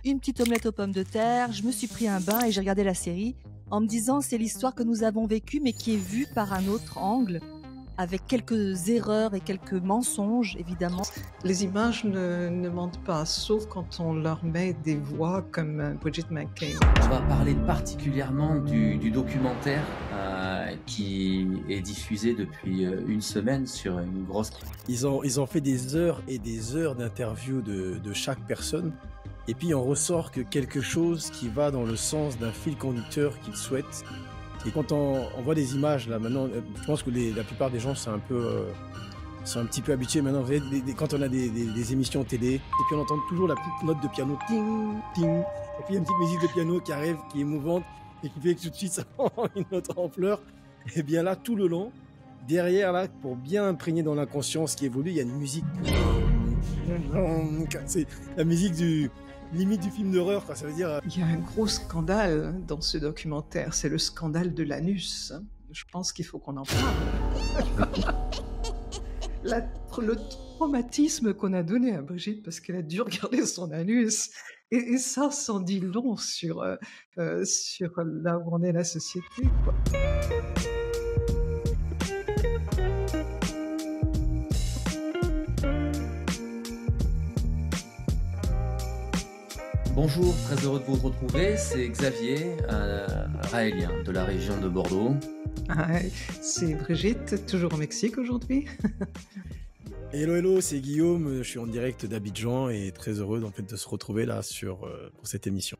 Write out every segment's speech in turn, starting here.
une petite omelette aux pommes de terre, je me suis pris un bain et j'ai regardé la série en me disant c'est l'histoire que nous avons vécue mais qui est vue par un autre angle, avec quelques erreurs et quelques mensonges évidemment. Les images ne mentent pas, sauf quand on leur met des voix comme Bridget McCain. On va parler particulièrement du documentaire qui est diffusé depuis une semaine sur une grosse... Ils ont fait des heures et des heures d'interviews de chaque personne. Et puis on ressort que quelque chose qui va dans le sens d'un fil conducteur qu'ils souhaitent. Et quand on voit des images là maintenant, je pense que la plupart des gens sont un petit peu habitués maintenant. Vous savez, quand on a des émissions télé, et puis on entend toujours la petite note de piano, ting, ting, et puis il y a une petite musique de piano qui arrive, qui est émouvante, et qui fait que tout de suite ça prend une autre ampleur. Et bien là, tout le long, derrière là, pour bien imprégner dans l'inconscient qui évolue, il y a une musique. C'est la musique limite du film d'horreur, quoi. Ça veut dire... Il y a un gros scandale dans ce documentaire, c'est le scandale de l'anus. Je pense qu'il faut qu'on en parle. Le traumatisme qu'on a donné à Brigitte parce qu'elle a dû regarder son anus. Et ça s'en dit long sur là où on est la société, quoi. Bonjour, très heureux de vous retrouver, c'est Xavier, raélien de la région de Bordeaux. Ah, c'est Brigitte, toujours au Mexique aujourd'hui. Hello, c'est Guillaume, je suis en direct d'Abidjan et très heureux de se retrouver là pour cette émission.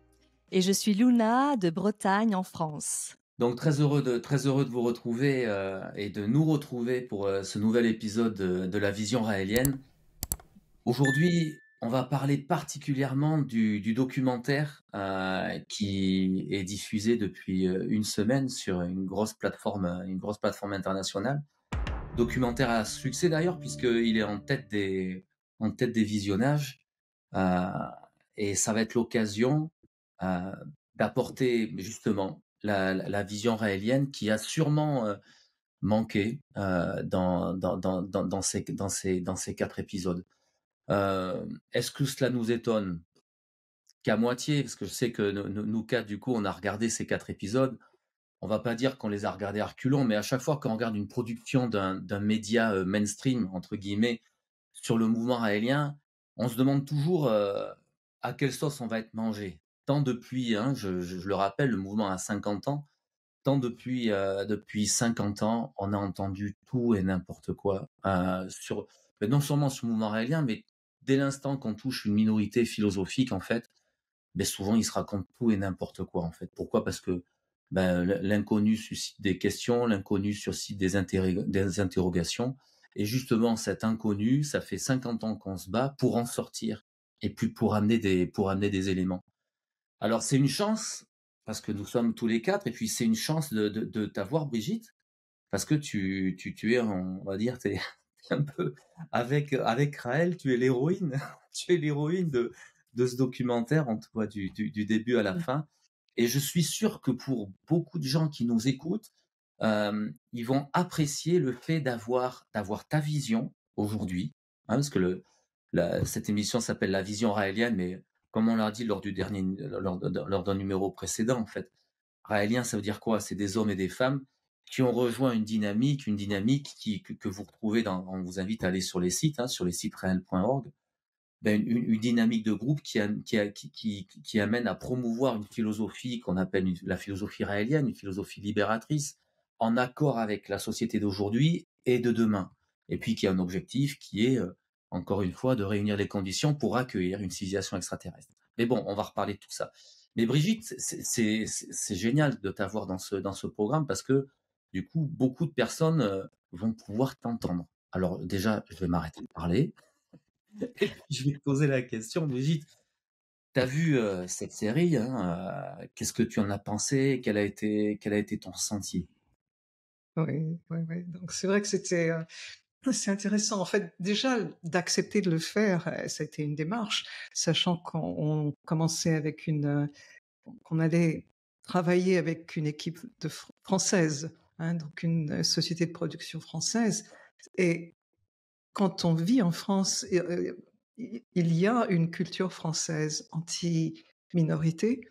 Et je suis Luna de Bretagne en France. Donc très heureux de vous retrouver et de nous retrouver pour ce nouvel épisode de la vision raélienne. Aujourd'hui, on va parler particulièrement du documentaire qui est diffusé depuis une semaine sur une grosse plateforme internationale. Documentaire à succès d'ailleurs, puisqu'il est en tête des visionnages. Et ça va être l'occasion d'apporter justement la vision raélienne qui a sûrement manqué dans ces 4 épisodes. Est-ce que cela nous étonne? Qu'à moitié, parce que je sais que nous 4, du coup, on a regardé ces 4 épisodes. On va pas dire qu'on les a regardés à reculons, mais à chaque fois qu'on regarde une production d'un média mainstream, entre guillemets, sur le mouvement raélien, on se demande toujours à quelle sauce on va être mangé. Tant depuis, je le rappelle, le mouvement a 50 ans, depuis 50 ans, on a entendu tout et n'importe quoi mais non seulement sur le mouvement raélien, mais dès l'instant qu'on touche une minorité philosophique, en fait, souvent il se raconte tout et n'importe quoi, en fait. Pourquoi? Parce que l'inconnu suscite des questions, l'inconnu suscite des interrogations, et justement cet inconnu, ça fait 50 ans qu'on se bat pour en sortir et puis pour amener des éléments. Alors c'est une chance parce que nous sommes tous les 4, et puis c'est une chance de t'avoir, Brigitte, parce que tu es, on va dire, t'es un peu avec Raël, tu es l'héroïne, tu es l'héroïne de ce documentaire, en tout cas du début à la fin. Et je suis sûr que pour beaucoup de gens qui nous écoutent, ils vont apprécier le fait d'avoir ta vision aujourd'hui, parce que cette émission s'appelle La Vision Raélienne, mais comme on l'a dit lors d'un numéro précédent, en fait, raélien, ça veut dire quoi? C'est des hommes et des femmes qui ont rejoint une dynamique que vous retrouvez on vous invite à aller sur les sites, sur les sites rael.org. Une dynamique de groupe qui amène à promouvoir une philosophie qu'on appelle la philosophie raélienne, une philosophie libératrice, en accord avec la société d'aujourd'hui et de demain. Et puis qui a un objectif qui est, encore une fois, de réunir les conditions pour accueillir une civilisation extraterrestre. Mais bon, on va reparler de tout ça. Mais Brigitte, c'est génial de t'avoir dans ce programme parce que, du coup, beaucoup de personnes vont pouvoir t'entendre. Alors déjà, je vais m'arrêter de parler. Et puis, je vais te poser la question, Brigitte. Tu as vu cette série, qu'est-ce que tu en as pensé? Quel a été ton ressenti? Oui. Donc c'est vrai que c'est intéressant. En fait, déjà, d'accepter de le faire, ça a été une démarche, sachant qu'on commençait qu'on allait travailler avec une équipe française, donc une société de production française. Et quand on vit en France, il y a une culture française minorité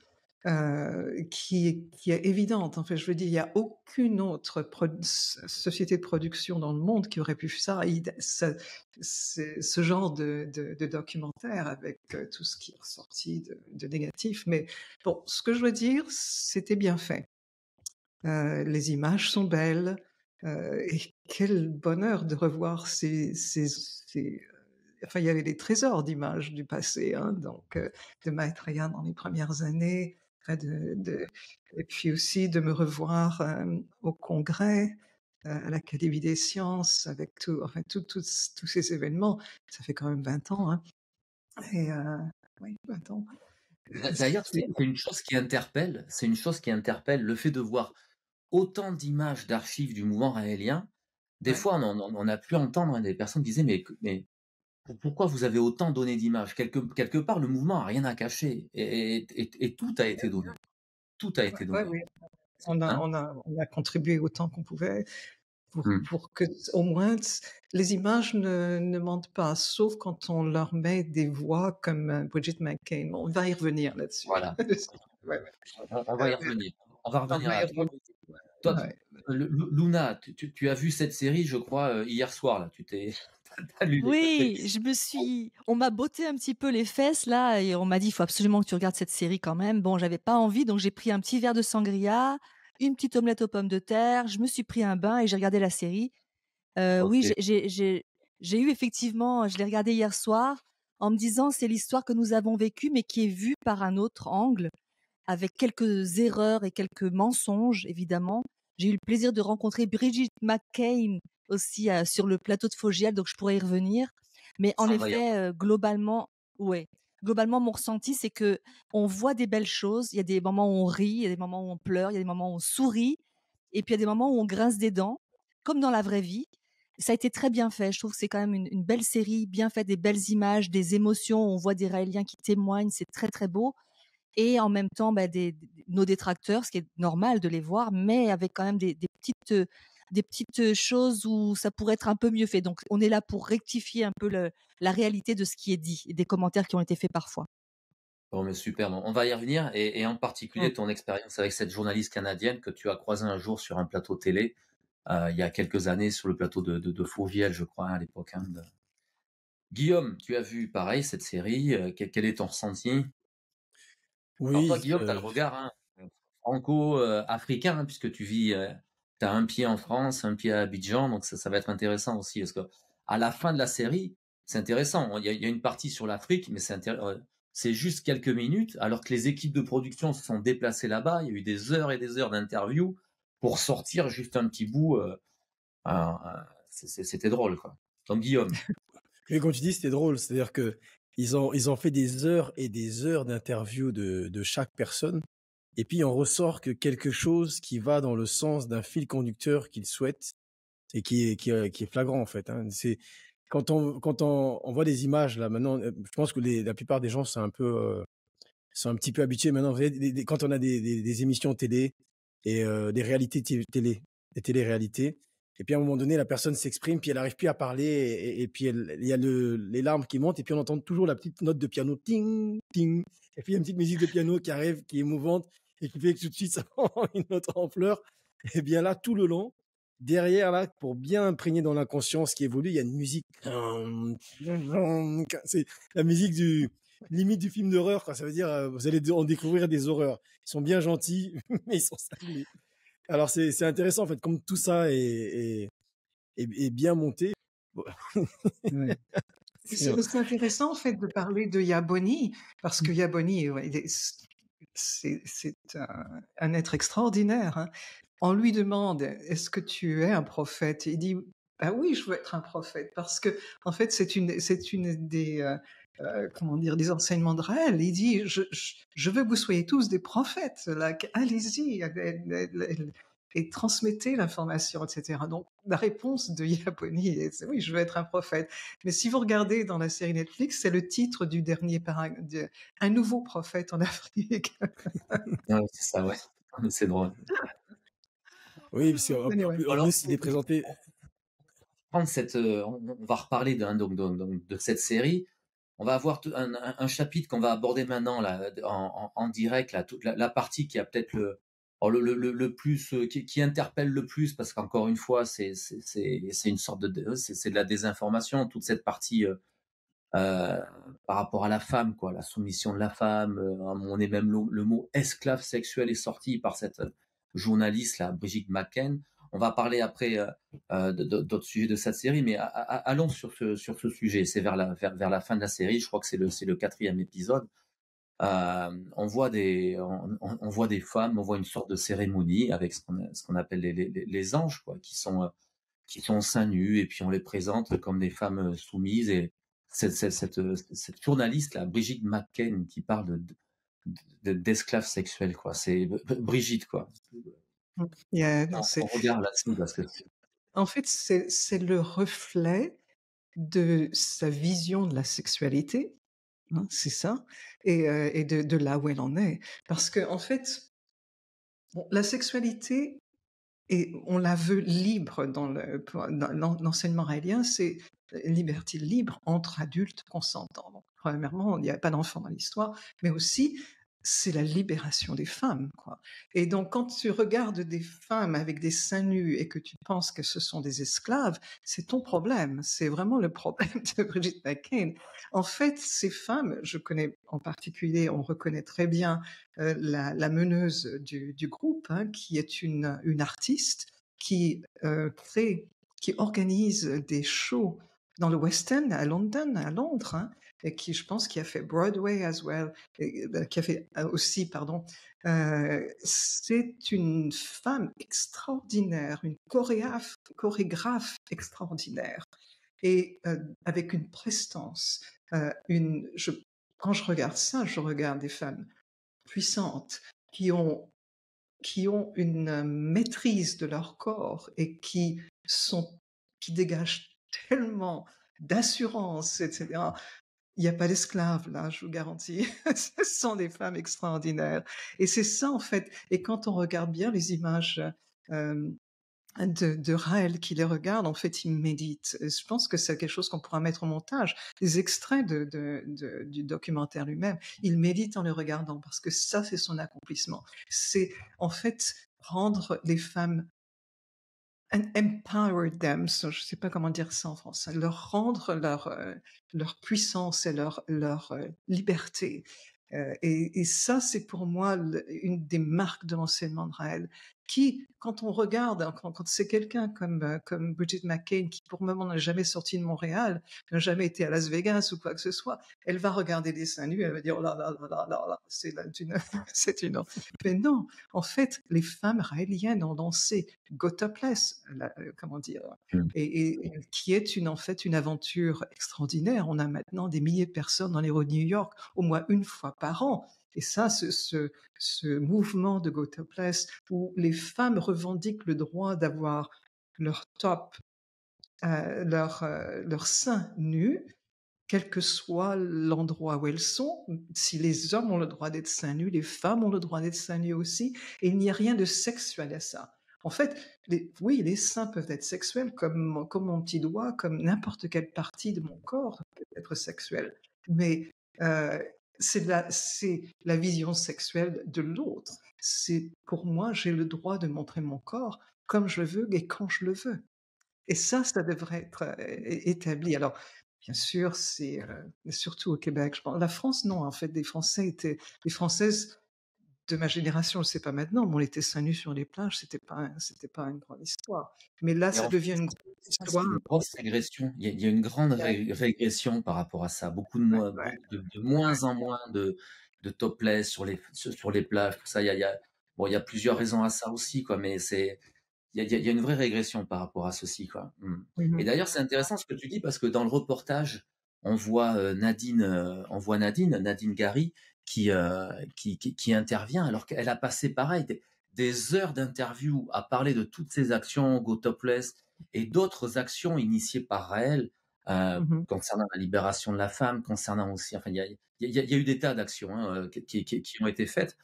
qui est évidente. En fait, je veux dire, il n'y a aucune autre société de production dans le monde qui aurait pu faire ça. Ce genre de documentaire avec tout ce qui est ressorti de négatif. Mais bon, ce que je veux dire, c'était bien fait. Les images sont belles. Et quel bonheur de revoir enfin, il y avait des trésors d'images du passé, hein, donc de Maitreya dans les premières années, et puis aussi de me revoir au congrès, à l'Académie des sciences, avec tous ces événements. Ça fait quand même 20 ans, hein. Et oui, 20 ans. D'ailleurs, c'est une chose qui interpelle, le fait de voir autant d'images d'archives du mouvement raélien. Des Ouais. fois, on a pu entendre des personnes qui disaient, mais pourquoi vous avez autant donné d'images? Quelque part, le mouvement a rien à cacher et tout a été donné. Tout a été Ouais, donné. oui. On Hein? a contribué autant qu'on pouvait Mmh. pour que, au moins, les images ne mentent pas, sauf quand on leur met des voix comme Bridget McCain. Bon, on va y revenir là-dessus. Voilà. Ouais, ouais. On va y revenir. On va On revenir va y à toi. revenir. Toi, Ouais. Luna, tu as vu cette série, je crois, hier soir, là. T'as lu Oui, on m'a botté un petit peu les fesses là et on m'a dit: «Il faut absolument que tu regardes cette série quand même». Bon, j'avais pas envie, donc j'ai pris un petit verre de sangria, une petite omelette aux pommes de terre, je me suis pris un bain et j'ai regardé la série. Oui, OK. j'ai eu effectivement je l'ai regardée hier soir en me disant: «C'est l'histoire que nous avons vécue, mais qui est vue par un autre angle, avec quelques erreurs et quelques mensonges évidemment». J'ai eu le plaisir de rencontrer Bridget McCain aussi, sur le plateau de Fogiel, donc je pourrais y revenir. Mais en On va y effet, globalement ouais, globalement mon ressenti, c'est qu'on voit des belles choses. Il y a des moments où on rit, il y a des moments où on pleure, il y a des moments où on sourit et puis il y a des moments où on grince des dents, comme dans la vraie vie. Ça a été très bien fait. Je trouve que c'est quand même une belle série, bien faite, des belles images, des émotions. On voit des Raéliens qui témoignent, c'est très, très beau et en même temps, bah, nos détracteurs, ce qui est normal de les voir, mais avec quand même des petites choses où ça pourrait être un peu mieux fait. Donc, on est là pour rectifier un peu la réalité de ce qui est dit et des commentaires qui ont été faits parfois. Bon, mais super. Bon, on va y revenir et en Mm. particulier ton expérience avec cette journaliste canadienne que tu as croisée un jour sur un plateau télé, il y a quelques années sur le plateau de Fourvielle, je crois, hein, à l'époque, hein, Guillaume, tu as vu pareil cette série, quel est ton ressenti? Alors toi, Oui, Guillaume, tu as le regard, hein, franco, africain, hein, puisque tu as un pied en France, un pied à Abidjan, donc ça va être intéressant aussi parce qu'à la fin de la série, c'est intéressant. Il y a une partie sur l'Afrique, mais c'est juste quelques minutes, alors que les équipes de production se sont déplacées là-bas. Il y a eu des heures et des heures d'interviews pour sortir juste un petit bout, c'était drôle, quoi. Donc Guillaume. mais comme tu dis, c'était drôle. C'est-à-dire que ils ont fait des heures et des heures d'interviews de chaque personne. Et puis, on ressort que quelque chose qui va dans le sens d'un fil conducteur qu'ils souhaitent et qui est flagrant, en fait, hein. C'est quand on voit des images, là, maintenant, je pense que la plupart des gens sont un petit peu habitués maintenant. Vous savez, quand on a des émissions télé et des réalités télé, des télé-réalités, et puis à un moment donné, la personne s'exprime, puis elle arrive plus à parler, et puis il y a les larmes qui montent, et puis on entend toujours la petite note de piano, ting, ting, et puis il y a une petite musique de piano qui arrive, qui est émouvante, et qui fait que tout de suite ça prend une autre ampleur. Et bien là, tout le long, derrière là, pour bien imprégner dans l'inconscient ce qui évolue, il y a une musique, c'est la musique limite du film d'horreur, quoi. Ça veut dire, vous allez en découvrir des horreurs. Ils sont bien gentils, mais ils sont cinglés. Alors c'est intéressant en fait, comme tout ça est bien monté. Bon. Ouais. C'est- C'est intéressant en fait de parler de Yaboni parce que Yaboni, ouais, c'est un être extraordinaire, hein. On lui demande, est-ce que tu es un prophète? Il dit, ah oui, je veux être un prophète parce que en fait c'est une des comment dire des enseignements de Raël. Il dit, je veux que vous soyez tous des prophètes, là, allez-y et transmettez l'information, etc. Donc la réponse de Yaboni, c'est oui, je veux être un prophète. Mais si vous regardez dans la série Netflix, c'est le titre du dernier un nouveau prophète en Afrique. Ouais, c'est ça, ouais. C'est drôle. Oui, parce qu'en Anyway. en Alors, plus il est présenté. on va reparler de cette série. on va avoir un chapitre qu'on va aborder maintenant là, en direct, là, toute la partie qui a peut-être le plus, qui interpelle le plus, parce qu'encore une fois, c'est une sorte c'est de la désinformation, toute cette partie par rapport à la femme, quoi, la soumission de la femme. On est même le mot esclave sexuel est sorti par cette journaliste là, Brigitte McCain. On va parler après d'autres sujets de cette série, mais allons sur ce sujet. C'est vers la fin de la série. Je crois que c'est le quatrième épisode. On voit on voit des femmes, on voit une sorte de cérémonie avec ce qu'on appelle les anges, quoi, qui sont seins nus, et puis on les présente comme des femmes soumises. Et cette journaliste là, Brigitte McCain, qui parle d'esclaves sexuels, quoi. C'est Brigitte, quoi. Non, On regarde là-dessus parce que en fait, c'est le reflet de sa vision de la sexualité, hein, c'est ça, et de là où elle en est. Parce que en fait, bon, la sexualité, et on la veut libre dans l'enseignement raélien, c'est une liberté libre entre adultes consentants. Donc, premièrement, il n'y a pas d'enfant dans l'histoire, mais aussi c'est la libération des femmes, quoi. Et donc, quand tu regardes des femmes avec des seins nus et que tu penses que ce sont des esclaves, c'est ton problème. C'est vraiment le problème de Brigitte McCain. En fait, ces femmes, je connais en particulier, on reconnaît très bien la meneuse du groupe, hein, qui est une artiste qui qui organise des shows dans le West End à Londres, hein, et qui, je pense, qui a fait Broadway as well, qui a fait aussi, pardon. C'est une femme extraordinaire, une chorégraphe extraordinaire, et avec une prestance. Quand je regarde ça, je regarde des femmes puissantes qui ont une maîtrise de leur corps et qui dégagent tellement d'assurance, etc. Il n'y a pas d'esclaves là, je vous garantis. Ce sont des femmes extraordinaires. Et c'est ça en fait. Et quand on regarde bien les images de Raël qui les regarde, en fait, il médite. Et je pense que c'est quelque chose qu'on pourra mettre au montage. Les extraits du documentaire lui-même, il médite en le regardant parce que ça, c'est son accomplissement. C'est en fait rendre les femmes empower them, je ne sais pas comment dire ça en français, leur rendre leur puissance et leur liberté. Et ça, c'est pour moi une des marques de l'enseignement de Raël, qui, quand on regarde, hein, quand c'est quelqu'un comme Bridget McCain, qui pour le moment n'a jamais sorti de Montréal, n'a jamais été à Las Vegas ou quoi que ce soit, elle va regarder des seins nus, elle va dire, oh là là là là là là, c'est une... Mais non, en fait, les femmes raéliennes ont dansé Go Topless, comment dire, et qui est en fait une aventure extraordinaire. On a maintenant des milliers de personnes dans les rues de New York, au moins une fois par an. Et ça, ce mouvement de Go Topless, où les femmes revendiquent le droit d'avoir leur top, leur sein nu, quel que soit l'endroit où elles sont. Si les hommes ont le droit d'être seins nus, les femmes ont le droit d'être seins nus aussi, et il n'y a rien de sexuel à ça. En fait, oui, les seins peuvent être sexuels, comme mon petit doigt, comme n'importe quelle partie de mon corps peut être sexuelle. Mais c'est la vision sexuelle de l'autre. Pour moi, j'ai le droit de montrer mon corps comme je le veux et quand je le veux. Et ça devrait être établi. Alors, bien sûr, c'est surtout au Québec. Je pense. La France, non. En fait, les Françaises de ma génération, je ne sais pas maintenant, mais on était seins nus sur les plages. C'était pas une grande histoire. Mais là, ça devient une grande c'est histoire. une grosse régression. Il y a une grande régression par rapport à ça. Beaucoup de moins, de moins en moins de topless sur les plages. Tout ça, il y a plusieurs raisons à ça aussi, quoi. Mais il y a une vraie régression par rapport à ceci, quoi. Et d'ailleurs, c'est intéressant ce que tu dis, parce que dans le reportage, on voit Nadine Gary qui intervient, alors qu'elle a passé pareil des heures d'interview à parler de toutes ces actions, Go Topless, et d'autres actions initiées par Raël concernant la libération de la femme, concernant aussi, enfin, il y a eu des tas d'actions qui ont été faites.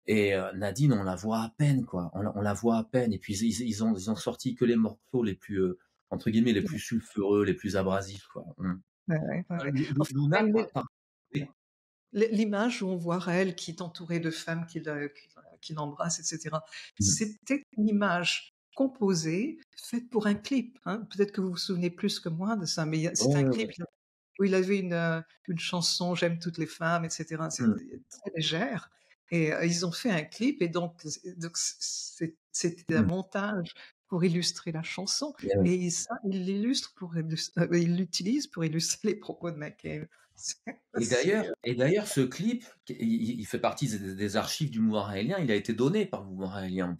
Et Nadine, on la voit à peine, quoi. On la voit à peine. Et puis ils ont sorti que les morceaux les plus entre guillemets les plus sulfureux, les plus abrasifs, quoi. Ouais, ouais, ouais, ouais. Enfin, Luna, même oui. l'image où on voit Raël qui est entouré de femmes qui l'embrassent, etc. C'était une image composée, faite pour un clip. Hein. Peut-être que vous vous souvenez plus que moi de ça, mais Ouais, c'était un ouais, clip ouais. où il avait une chanson «J'aime toutes les femmes», etc. Mm. C'était très légère. Et ils ont fait un clip, et donc c'était un Mm. montage pour illustrer la chanson. Ouais, ouais. Et ça, il l'utilise pour illustrer les propos de McCabe. Et d'ailleurs, ce clip, il fait partie des archives du mouvement raélien. Il a été donné par le mouvement raélien.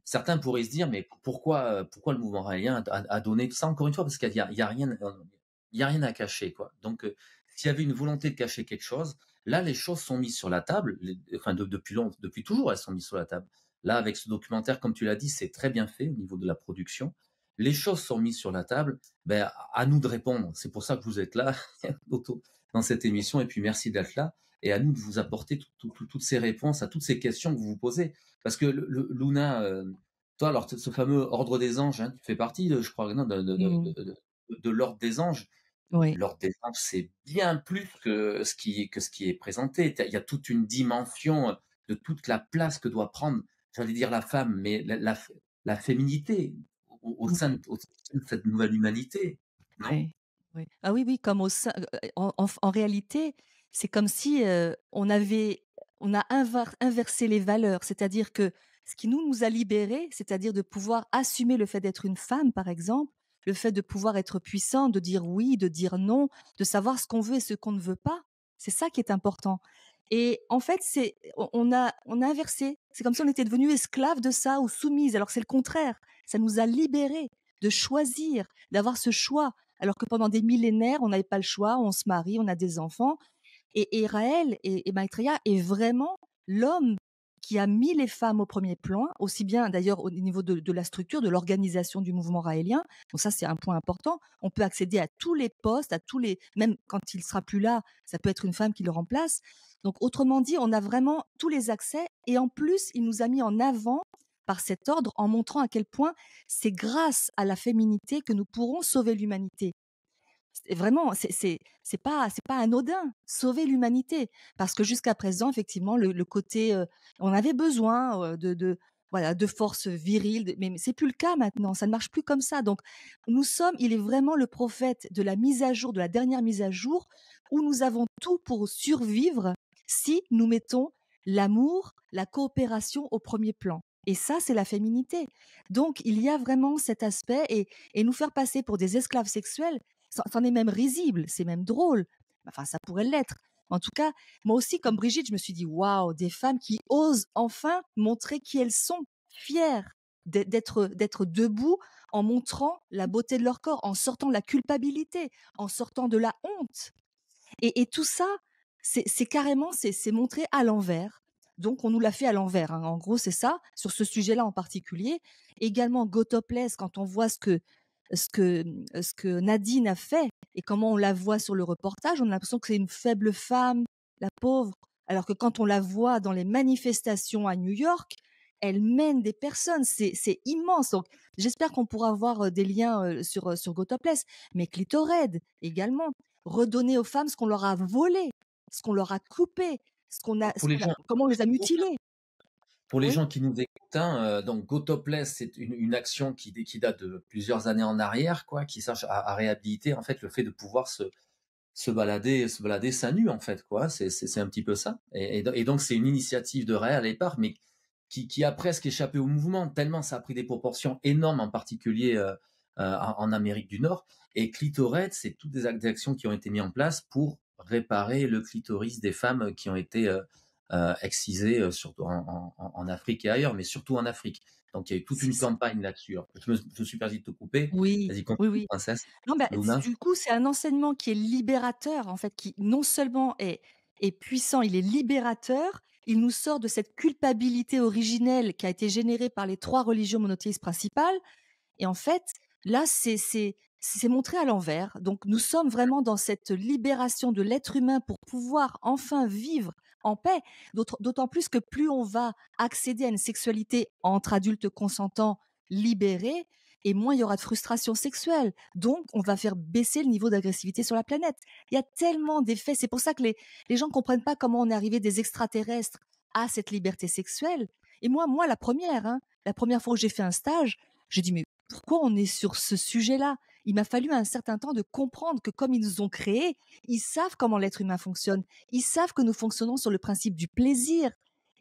Certains pourraient se dire, mais pourquoi le mouvement raélien a donné ça? Encore une fois, parce qu'il y a rien, il y a rien à cacher, quoi. Donc, s'il y avait une volonté de cacher quelque chose, là, les choses sont mises sur la table. Enfin, depuis toujours, elles sont mises sur la table. Là, avec ce documentaire, comme tu l'as dit, c'est très bien fait au niveau de la production. Les choses sont mises sur la table. Ben, à nous de répondre. C'est pour ça que vous êtes là. Dans cette émission. Et puis, merci d'être là. Et à nous de vous apporter toutes ces réponses à toutes ces questions que vous vous posez. Parce que Luna, toi, alors, ce fameux ordre des anges, hein, tu fais partie, je crois, non, de l'ordre des anges. Oui. L'ordre des anges, c'est bien plus que ce qui est présenté. Il y a toute une dimension de toute la place que doit prendre, j'allais dire la femme, mais la féminité au sein de cette nouvelle humanité. Non? Oui, oui. Ah oui, oui, comme au sein en réalité, c'est comme si, on a inversé les valeurs. C'est-à-dire que ce qui nous a libérés, c'est-à-dire de pouvoir assumer le fait d'être une femme, par exemple, le fait de pouvoir être puissante, de dire oui, de dire non, de savoir ce qu'on veut et ce qu'on ne veut pas, c'est ça qui est important. Et en fait, on a inversé. C'est comme si on était devenus esclaves de ça ou soumises, alors que c'est le contraire. Ça nous a libérés de choisir, d'avoir ce choix. Alors que pendant des millénaires, on n'avait pas le choix, on se marie, on a des enfants. Et Raël et Maitreya est vraiment l'homme qui a mis les femmes au premier plan, aussi bien d'ailleurs au niveau de la structure, de l'organisation du mouvement raélien. Donc ça, c'est un point important. On peut accéder à tous les postes, même quand il sera plus là, ça peut être une femme qui le remplace. Donc autrement dit, on a vraiment tous les accès. Et en plus, il nous a mis en avant par cet ordre en montrant à quel point c'est grâce à la féminité que nous pourrons sauver l'humanité. Vraiment, c'est pas anodin, sauver l'humanité. Parce que jusqu'à présent, effectivement, le côté, on avait besoin voilà, de force virile, mais c'est plus le cas maintenant, ça ne marche plus comme ça. Donc, il est vraiment le prophète de la mise à jour, de la dernière mise à jour, où nous avons tout pour survivre si nous mettons l'amour, la coopération au premier plan. Et ça, c'est la féminité. Donc, il y a vraiment cet aspect, et nous faire passer pour des esclaves sexuels, c'en est même risible, c'est même drôle. Enfin, ça pourrait l'être. En tout cas, moi aussi, comme Brigitte, je me suis dit, waouh, des femmes qui osent enfin montrer qui elles sont, fières d'être debout en montrant la beauté de leur corps, en sortant de la culpabilité, en sortant de la honte. Et tout ça, c'est carrément, c'est montré à l'envers. Donc, on nous l'a fait à l'envers, hein. En gros, c'est ça, sur ce sujet-là en particulier. Également, Go Topless, quand on voit ce que Nadine a fait et comment on la voit sur le reportage, on a l'impression que c'est une faible femme, la pauvre. Alors que quand on la voit dans les manifestations à New York, elle mène des personnes, c'est immense. Donc, j'espère qu'on pourra avoir des liens sur Go Topless, mais Clitored également. Redonner aux femmes ce qu'on leur a volé, ce qu'on leur a coupé, Pour les gens, comment on les a mutilées. Pour les Oui, gens qui nous écoutent, hein, donc Go Topless, c'est une action qui date de plusieurs années en arrière, quoi, qui cherche à réhabiliter en fait le fait de pouvoir se balader seins nus, en fait, quoi. C'est un petit peu ça. Et donc c'est une initiative de Ray à départ, mais qui a presque échappé au mouvement tellement ça a pris des proportions énormes, en particulier en Amérique du Nord. Et Clitored, c'est toutes des actions qui ont été mises en place pour réparer le clitoris des femmes qui ont été excisées, surtout en Afrique et ailleurs, mais surtout en Afrique. Donc il y a eu toute c'est une ça. campagne là-dessus. Alors, je me suis permis de te couper. Oui, Vas-y, oui, continue, oui. princesse. Non, bah, Luna. du coup, c'est un enseignement qui est libérateur, en fait, qui non seulement est puissant, il est libérateur, il nous sort de cette culpabilité originelle qui a été générée par les 3 religions monothéistes principales. Et en fait, là, c'est montré à l'envers. Donc, nous sommes vraiment dans cette libération de l'être humain pour pouvoir enfin vivre en paix. D'autant plus que plus on va accéder à une sexualité entre adultes consentants libérés, et moins il y aura de frustration sexuelle. Donc, on va faire baisser le niveau d'agressivité sur la planète. Il y a tellement d'effets. C'est pour ça que les gens ne comprennent pas comment on est arrivé des extraterrestres à cette liberté sexuelle. Et moi la première, hein, la première fois que j'ai fait un stage, j'ai dit, mais pourquoi on est sur ce sujet-là? Il m'a fallu un certain temps de comprendre que comme ils nous ont créés, ils savent comment l'être humain fonctionne. Ils savent que nous fonctionnons sur le principe du plaisir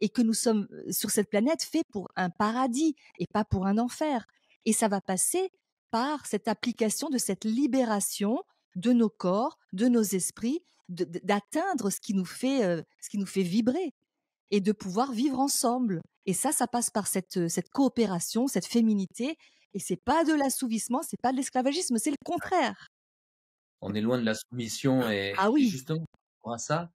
et que nous sommes sur cette planète faits pour un paradis et pas pour un enfer. Et ça va passer par cette application de cette libération de nos corps, de nos esprits, d'atteindre ce qui nous fait vibrer et de pouvoir vivre ensemble. Et ça passe par cette coopération, cette féminité. Et c'est pas de l'assouvissement, c'est pas de l'esclavagisme, c'est le contraire. On est loin de la soumission Ah et oui, justement, pour ça,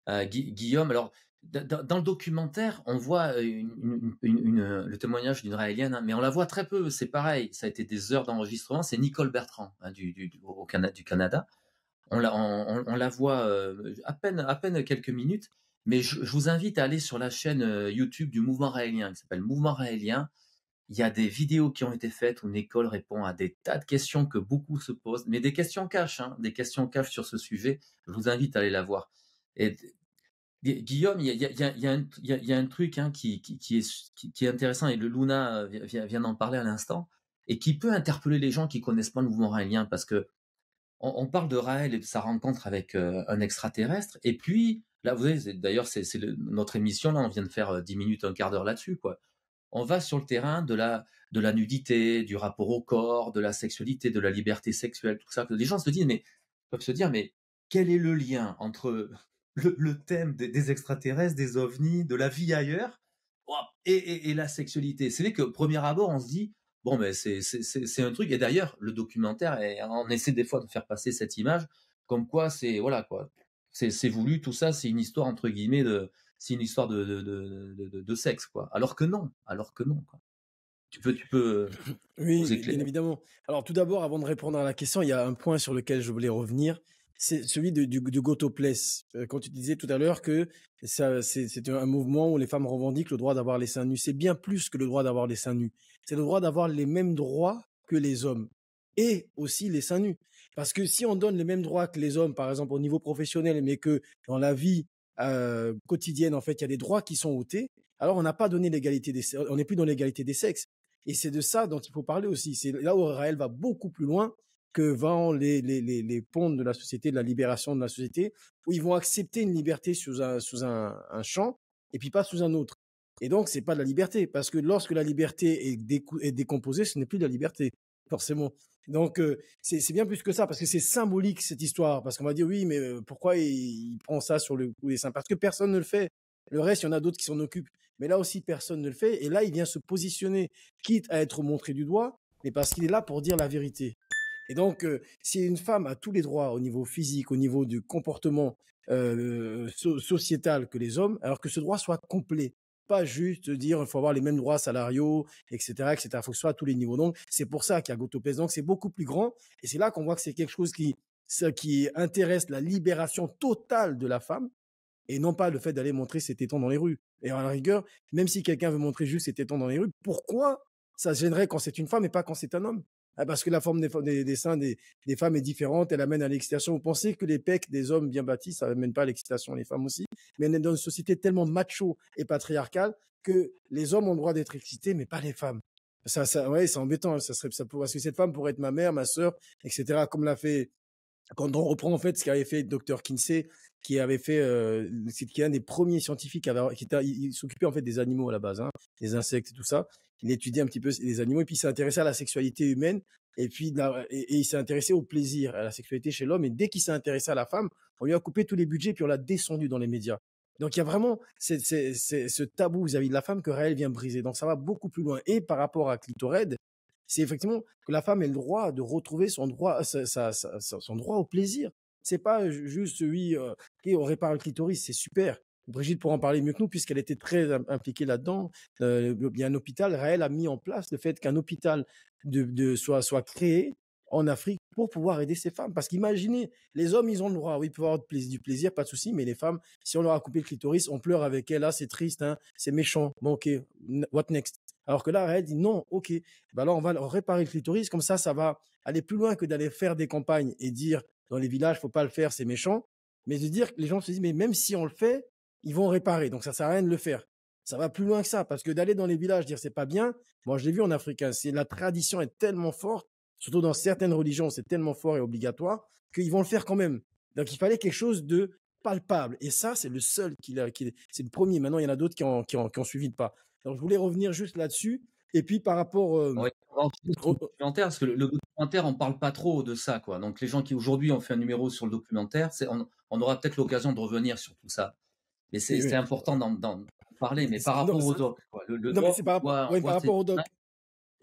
Guillaume, alors dans le documentaire, on voit le témoignage d'une Raélienne, hein, mais on la voit très peu. C'est pareil, ça a été des heures d'enregistrement. C'est Nicole Bertrand, hein, du Canada. On la voit à peine quelques minutes, mais je vous invite à aller sur la chaîne YouTube du mouvement raélien, qui s'appelle Mouvement Raélien. Il y a des vidéos qui ont été faites où Nicole répond à des tas de questions que beaucoup se posent, mais des questions cash, hein, des questions cash sur ce sujet. Je vous invite à aller la voir. Et Guillaume, il y a un truc, hein, qui est intéressant, et le Luna vient d'en parler à l'instant, et qui peut interpeller les gens qui connaissent pas le mouvement raélien, parce que on parle de Raël et de sa rencontre avec un extraterrestre, et puis là, vous savez, d'ailleurs, c'est notre émission, là, on vient de faire 10 minutes, un quart d'heure là-dessus, quoi. On va sur le terrain de la nudité, du rapport au corps, de la sexualité, de la liberté sexuelle, tout ça. Que les gens peuvent se dire, mais quel est le lien entre le thème des extraterrestres, des ovnis, de la vie ailleurs, et la sexualité? C'est vrai que, premier abord, on se dit, bon, mais c'est un truc. Et d'ailleurs, le documentaire, on essaie des fois de faire passer cette image comme quoi voilà, quoi. C'est voulu, tout ça, c'est une histoire, entre guillemets, c'est une histoire de sexe, quoi. Alors que non, quoi. Tu peux nous Oui, bien éclairer. évidemment. Alors tout d'abord, avant de répondre à la question, il y a un point sur lequel je voulais revenir, c'est celui du Gotopless. Quand tu disais tout à l'heure que c'est un mouvement où les femmes revendiquent le droit d'avoir les seins nus. C'est bien plus que le droit d'avoir les seins nus. C'est le droit d'avoir les mêmes droits que les hommes et aussi les seins nus. Parce que si on donne les mêmes droits que les hommes, par exemple au niveau professionnel, mais que dans la vie quotidienne, en fait, il y a des droits qui sont ôtés, alors on n'a pas donné l'égalité on n'est plus dans l'égalité des sexes. Et c'est de ça dont il faut parler aussi. C'est là où Raël va beaucoup plus loin que vont les pontes de la société, de la libération de la société, où ils vont accepter une liberté sous un champ et puis pas sous un autre. Et donc, c'est pas de la liberté, parce que lorsque la liberté est décomposée, ce n'est plus de la liberté, forcément. Donc, c'est bien plus que ça, parce que c'est symbolique, cette histoire. Parce qu'on va dire, oui, mais pourquoi il prend ça sur le coup des seins? Parce que personne ne le fait. Le reste, il y en a d'autres qui s'en occupent. Mais là aussi, personne ne le fait. Et là, il vient se positionner, quitte à être montré du doigt, mais parce qu'il est là pour dire la vérité. Et donc, si une femme a tous les droits au niveau physique, au niveau du comportement sociétal que les hommes, alors que ce droit soit complet. Pas juste dire il faut avoir les mêmes droits salariaux, etc., etc. Il faut que ce soit à tous les niveaux. Donc, c'est pour ça qu'il y a Gotopes. Donc, c'est beaucoup plus grand. Et c'est là qu'on voit que c'est quelque chose qui intéresse la libération totale de la femme et non pas le fait d'aller montrer ses tétons dans les rues. Et à la rigueur, même si quelqu'un veut montrer juste ses tétons dans les rues, pourquoi ça se gênerait quand c'est une femme et pas quand c'est un homme? Parce que la forme des seins des femmes est différente, elle amène à l'excitation. Vous pensez que les pecs des hommes bien bâtis, ça amène pas à l'excitation, les femmes aussi? Mais on est dans une société tellement macho et patriarcale que les hommes ont le droit d'être excités, mais pas les femmes. Ouais, c'est embêtant. Parce que cette femme pourrait être ma mère, ma sœur, etc. Comme l'a fait quand on reprend en fait ce qu'avait fait Dr Kinsey, qui avait fait, qui est un des premiers scientifiques il s'occupait en fait des animaux à la base, hein, des insectes et tout ça. Il étudiait un petit peu les animaux et puis il s'est intéressé à la sexualité humaine et puis et il s'est intéressé au plaisir, à la sexualité chez l'homme. Et dès qu'il s'est intéressé à la femme, on lui a coupé tous les budgets puis on l'a descendu dans les médias. Donc il y a vraiment ce tabou vis-à-vis de la femme que Raël vient briser. Donc ça va beaucoup plus loin. Et par rapport à Clitored, c'est effectivement que la femme ait le droit de retrouver son droit, son droit au plaisir. C'est pas juste, oui, on répare le clitoris, c'est super. Brigitte pourra en parler mieux que nous puisqu'elle était très impliquée là-dedans. Il y a un hôpital, Raël a mis en place le fait qu'un hôpital soit créé en Afrique pour pouvoir aider ces femmes. Parce qu'imaginez, les hommes, ils ont le droit, oui, ils peuvent avoir du plaisir, pas de souci, mais les femmes, si on leur a coupé le clitoris, on pleure avec elles, là, c'est triste, hein, c'est méchant, bon, ok, what next? Alors que là, elle dit non, ok, ben là, on va leur réparer le clitoris, comme ça va aller plus loin que d'aller faire des campagnes et dire dans les villages, faut pas le faire, c'est méchant, mais de dire que les gens se disent, mais même si on le fait, ils vont réparer, donc ça sert à rien de le faire. Ça va plus loin que ça, parce que d'aller dans les villages dire c'est pas bien, moi je l'ai vu en Afrique, hein, la tradition est tellement forte, surtout dans certaines religions, c'est tellement fort et obligatoire, qu'ils vont le faire quand même. Donc il fallait quelque chose de palpable. Et ça, c'est le seul c'est le premier. Maintenant, il y en a d'autres qui ont suivi le pas. Donc je voulais revenir juste là-dessus. Et puis par rapport Ouais, on va enchaîner sur le documentaire, parce que le documentaire, on parle pas trop de ça, quoi. Donc les gens qui aujourd'hui ont fait un numéro sur le documentaire, on aura peut-être l'occasion de revenir sur tout ça. Mais oui, c'est important d'en parler. Mais par rapport au doc, quoi. Le non, mais doc, c'est par rapport au doc.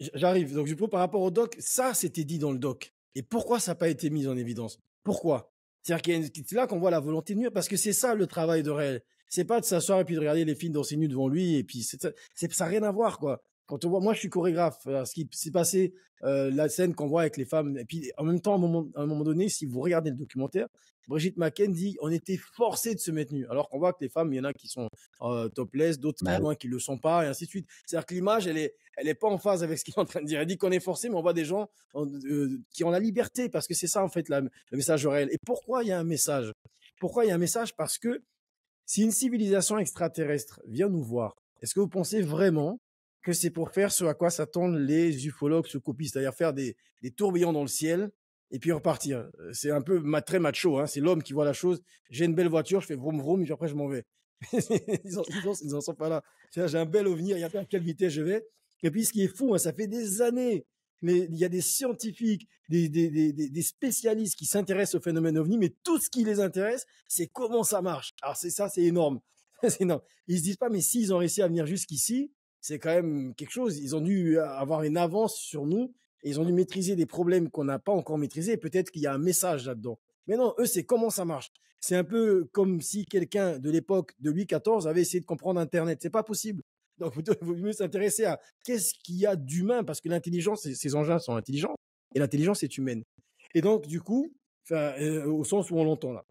J'arrive. Donc, pour rapport au doc, ça, c'était dit dans le doc. Et pourquoi ça n'a pas été mis en évidence? Pourquoi? C'est-à-dire c'est là qu'on voit la volonté de nuire, parce que c'est ça le travail de réel. C'est pas de s'asseoir et puis de regarder les films dansés nus devant lui, et puis ça n'a rien à voir, quoi. Quand on voit, moi, je suis chorégraphe. Alors, ce qui s'est passé, la scène qu'on voit avec les femmes, et puis en même temps, à un moment donné, si vous regardez le documentaire, Brigitte McCain dit, on était forcés de se mettre nus. Alors qu'on voit que les femmes, il y en a qui sont topless, d'autres qui le sont pas, et ainsi de suite. C'est-à-dire que l'image, elle est pas en phase avec ce qu'il est en train de dire. Elle dit qu'on est forcé, mais on voit des gens qui ont la liberté, parce que c'est ça, en fait, le message réel. Et pourquoi il y a un message? Pourquoi il y a un message? Parce que si une civilisation extraterrestre vient nous voir, est-ce que vous pensez vraiment que c'est pour faire ce à quoi s'attendent les ufologues, ce copistes, c'est-à-dire faire des tourbillons dans le ciel et puis repartir? C'est un peu très macho, hein. C'est l'homme qui voit la chose. J'ai une belle voiture, je fais vroom vroom, et puis après je m'en vais. ils en sont pas là. J'ai un bel ovni, regardez à quelle vitesse je vais. Et puis ce qui est fou, hein, ça fait des années, mais il y a des scientifiques, des spécialistes qui s'intéressent au phénomène ovni, mais tout ce qui les intéresse, c'est comment ça marche. Alors c'est énorme. C'est énorme. Ils se disent pas, mais s'ils ont réussi à venir jusqu'ici, c'est quand même quelque chose. Ils ont dû avoir une avance sur nous et ils ont dû maîtriser des problèmes qu'on n'a pas encore maîtrisés. Peut-être qu'il y a un message là-dedans. Mais non, eux, c'est comment ça marche. C'est un peu comme si quelqu'un de l'époque de Louis XIV avait essayé de comprendre Internet. C'est pas possible. Donc, il vaut mieux s'intéresser à qu'est-ce qu'il y a d'humain, parce que l'intelligence, ces engins sont intelligents et l'intelligence est humaine. Et donc, du coup, au sens où on l'entend là.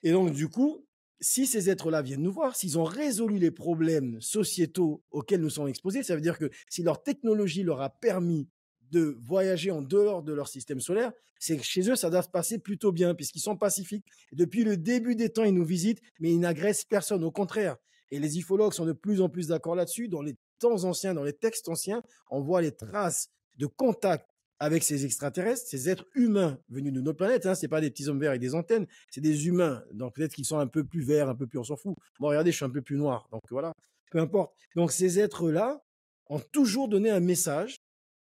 Et donc, du coup, si ces êtres-là viennent nous voir, s'ils ont résolu les problèmes sociétaux auxquels nous sommes exposés, ça veut dire que si leur technologie leur a permis de voyager en dehors de leur système solaire, c'est que chez eux, ça doit se passer plutôt bien, puisqu'ils sont pacifiques. Et depuis le début des temps, ils nous visitent, mais ils n'agressent personne, au contraire. Et les ufologues sont de plus en plus d'accord là-dessus. Dans les temps anciens, dans les textes anciens, on voit les traces de contact avec ces extraterrestres, ces êtres humains venus de notre planète. Hein, c'est pas des petits hommes verts avec des antennes, c'est des humains. Donc peut-être qu'ils sont un peu plus verts, un peu plus, on s'en fout. Bon, regardez, je suis un peu plus noir, donc voilà, peu importe. Donc ces êtres-là ont toujours donné un message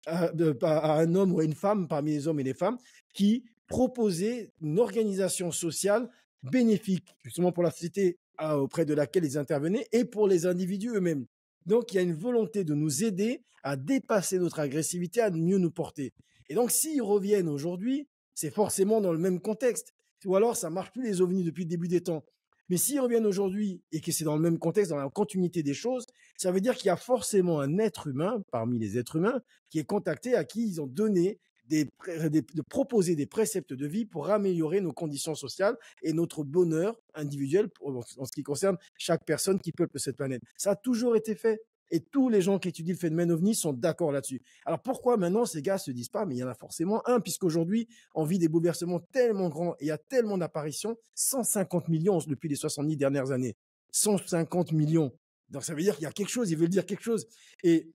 à un homme ou à une femme, parmi les hommes et les femmes, qui proposait une organisation sociale bénéfique, justement pour la société auprès de laquelle ils intervenaient et pour les individus eux-mêmes. Donc, il y a une volonté de nous aider à dépasser notre agressivité, à mieux nous porter. Et donc, s'ils reviennent aujourd'hui, c'est forcément dans le même contexte. Ou alors, ça marche plus les ovnis depuis le début des temps. Mais s'ils reviennent aujourd'hui et que c'est dans le même contexte, dans la continuité des choses, ça veut dire qu'il y a forcément un être humain, parmi les êtres humains, qui est contacté, à qui ils ont donné de proposer des préceptes de vie pour améliorer nos conditions sociales et notre bonheur individuel en ce qui concerne chaque personne qui peuple cette planète. Ça a toujours été fait. Et tous les gens qui étudient le phénomène ovni sont d'accord là-dessus. Alors pourquoi maintenant ces gars se disent pas, mais il y en a forcément un, puisqu'aujourd'hui on vit des bouleversements tellement grands et il y a tellement d'apparitions, 150 millions depuis les 70 dernières années. 150 millions. Donc ça veut dire qu'il y a quelque chose, ils veulent dire quelque chose. Et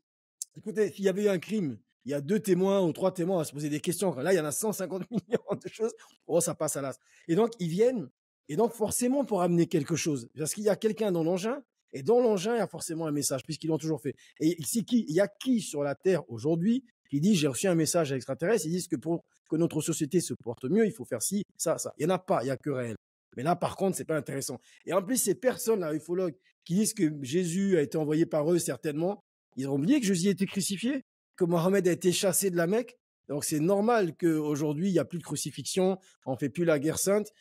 écoutez, s'il y avait eu un crime, il y a 2 témoins ou 3 témoins à se poser des questions. Là, il y en a 150 millions de choses. Oh, ça passe à l'as. Et donc, ils viennent. Et donc, forcément, pour amener quelque chose. Parce qu'il y a quelqu'un dans l'engin. Et dans l'engin, il y a forcément un message, puisqu'ils l'ont toujours fait. Et il y a qui sur la Terre aujourd'hui qui dit, j'ai reçu un message extraterrestre. Ils disent que pour que notre société se porte mieux, il faut faire ci, ça, ça. Il n'y en a pas. Il n'y a que réel. Mais là, par contre, c'est pas intéressant. Et en plus, ces personnes-là, ufologues, qui disent que Jésus a été envoyé par eux, certainement, ils ont oublié que Jésus a été crucifié, que Mohamed a été chassé de la Mecque. Donc c'est normal qu'aujourd'hui, il n'y a plus de crucifixion, on fait plus la guerre sainte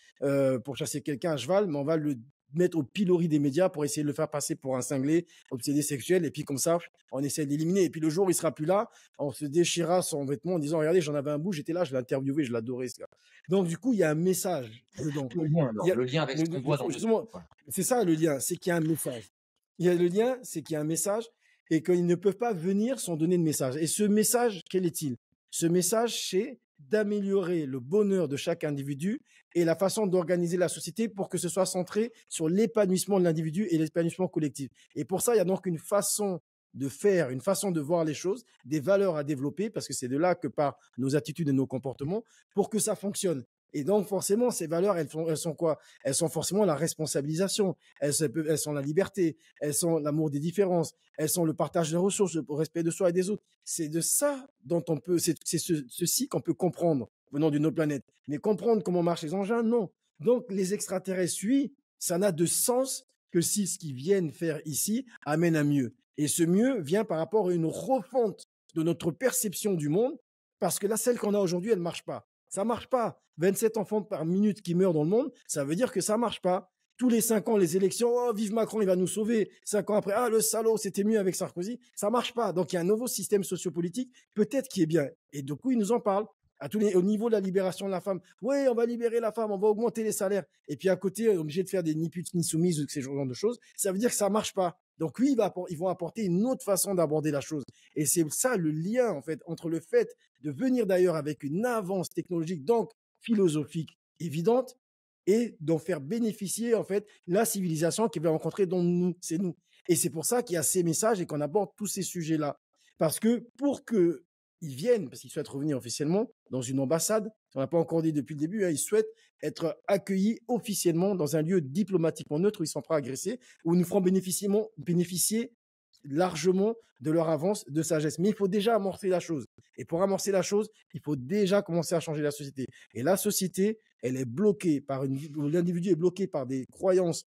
pour chasser quelqu'un à cheval, mais on va le mettre au pilori des médias pour essayer de le faire passer pour un cinglé, obsédé sexuel. Et puis, comme ça, on essaie de l'éliminer. Et puis, le jour où il sera plus là, on se déchirera son vêtement en disant, regardez, j'en avais un bout, j'étais là, je l'ai interviewé, je l'adorais, ce gars. Donc, du coup, il y a un message dedans. Le lien avec ce qu'on voit dans le Justement, c'est ça le lien, c'est qu'il y a un message. Il y a le lien, c'est qu'il y a un message et qu'ils ne peuvent pas venir sans donner de message. Et ce message, quel est-il? Ce message, c'est d'améliorer le bonheur de chaque individu et la façon d'organiser la société pour que ce soit centré sur l'épanouissement de l'individu et l'épanouissement collectif. Et pour ça, il y a donc une façon de faire, une façon de voir les choses, des valeurs à développer, parce que c'est de là que partent nos attitudes et nos comportements, pour que ça fonctionne. Et donc, forcément, ces valeurs, elles sont quoi? Elles sont forcément la responsabilisation, elles sont la liberté, elles sont l'amour des différences, elles sont le partage des ressources, le respect de soi et des autres. C'est de ça dont on peut, c'est ceci qu'on peut comprendre venant d'une autre planète. Mais comprendre comment marchent les engins, non. Donc, les extraterrestres, oui, ça n'a de sens que si ce qu'ils viennent faire ici amène à mieux. Et ce mieux vient par rapport à une refonte de notre perception du monde, parce que là, celle qu'on a aujourd'hui, elle ne marche pas. Ça marche pas. 27 enfants par minute qui meurent dans le monde, ça veut dire que ça marche pas. Tous les 5 ans, les élections, oh, vive Macron, il va nous sauver. 5 ans après, ah, le salaud, c'était mieux avec Sarkozy. Ça marche pas. Donc, il y a un nouveau système sociopolitique, peut-être qui est bien. Et du coup, ils nous en parlent. Au niveau de la libération de la femme. Oui, on va libérer la femme, on va augmenter les salaires. Et puis, à côté, on est obligé de faire des ni putes ni soumises ou ces genres de choses. Ça veut dire que ça marche pas. Donc, oui, ils vont apporter une autre façon d'aborder la chose. Et c'est ça le lien, en fait, entre le fait de venir d'ailleurs avec une avance technologique, donc philosophique évidente, et d'en faire bénéficier, en fait, la civilisation qui va rencontrer dans nous, c'est nous. Et c'est pour ça qu'il y a ces messages et qu'on aborde tous ces sujets-là. Parce que pour qu'ils viennent, parce qu'ils souhaitent revenir officiellement dans une ambassade, on n'a pas encore dit depuis le début, hein, ils souhaitent être accueillis officiellement dans un lieu diplomatiquement neutre où ils ne sont pas agressés, où nous ferons bénéficier largement de leur avance de sagesse. Mais il faut déjà amorcer la chose. Et pour amorcer la chose, il faut déjà commencer à changer la société. Et la société, elle est bloquée l'individu est bloqué par des croyances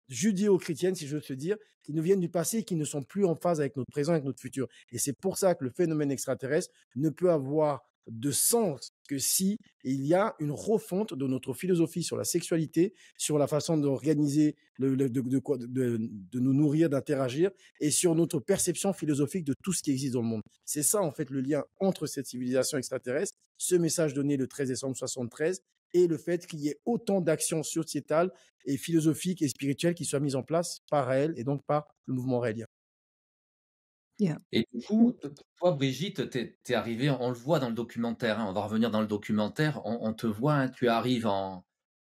judéo-chrétiennes, si je veux te dire, qui nous viennent du passé et qui ne sont plus en phase avec notre présent, avec notre futur. Et c'est pour ça que le phénomène extraterrestre ne peut avoir de sens que si il y a une refonte de notre philosophie sur la sexualité, sur la façon d'organiser, de nous nourrir, d'interagir, et sur notre perception philosophique de tout ce qui existe dans le monde. C'est ça, en fait, le lien entre cette civilisation extraterrestre, ce message donné le 13 décembre 73, et le fait qu'il y ait autant d'actions sociétales et philosophiques et spirituelles qui soient mises en place par elle et donc par le mouvement raélien. Yeah. Et du coup, toi, Brigitte, t'es arrivée, on le voit dans le documentaire, hein, on va revenir dans le documentaire, on te voit, hein, tu arrives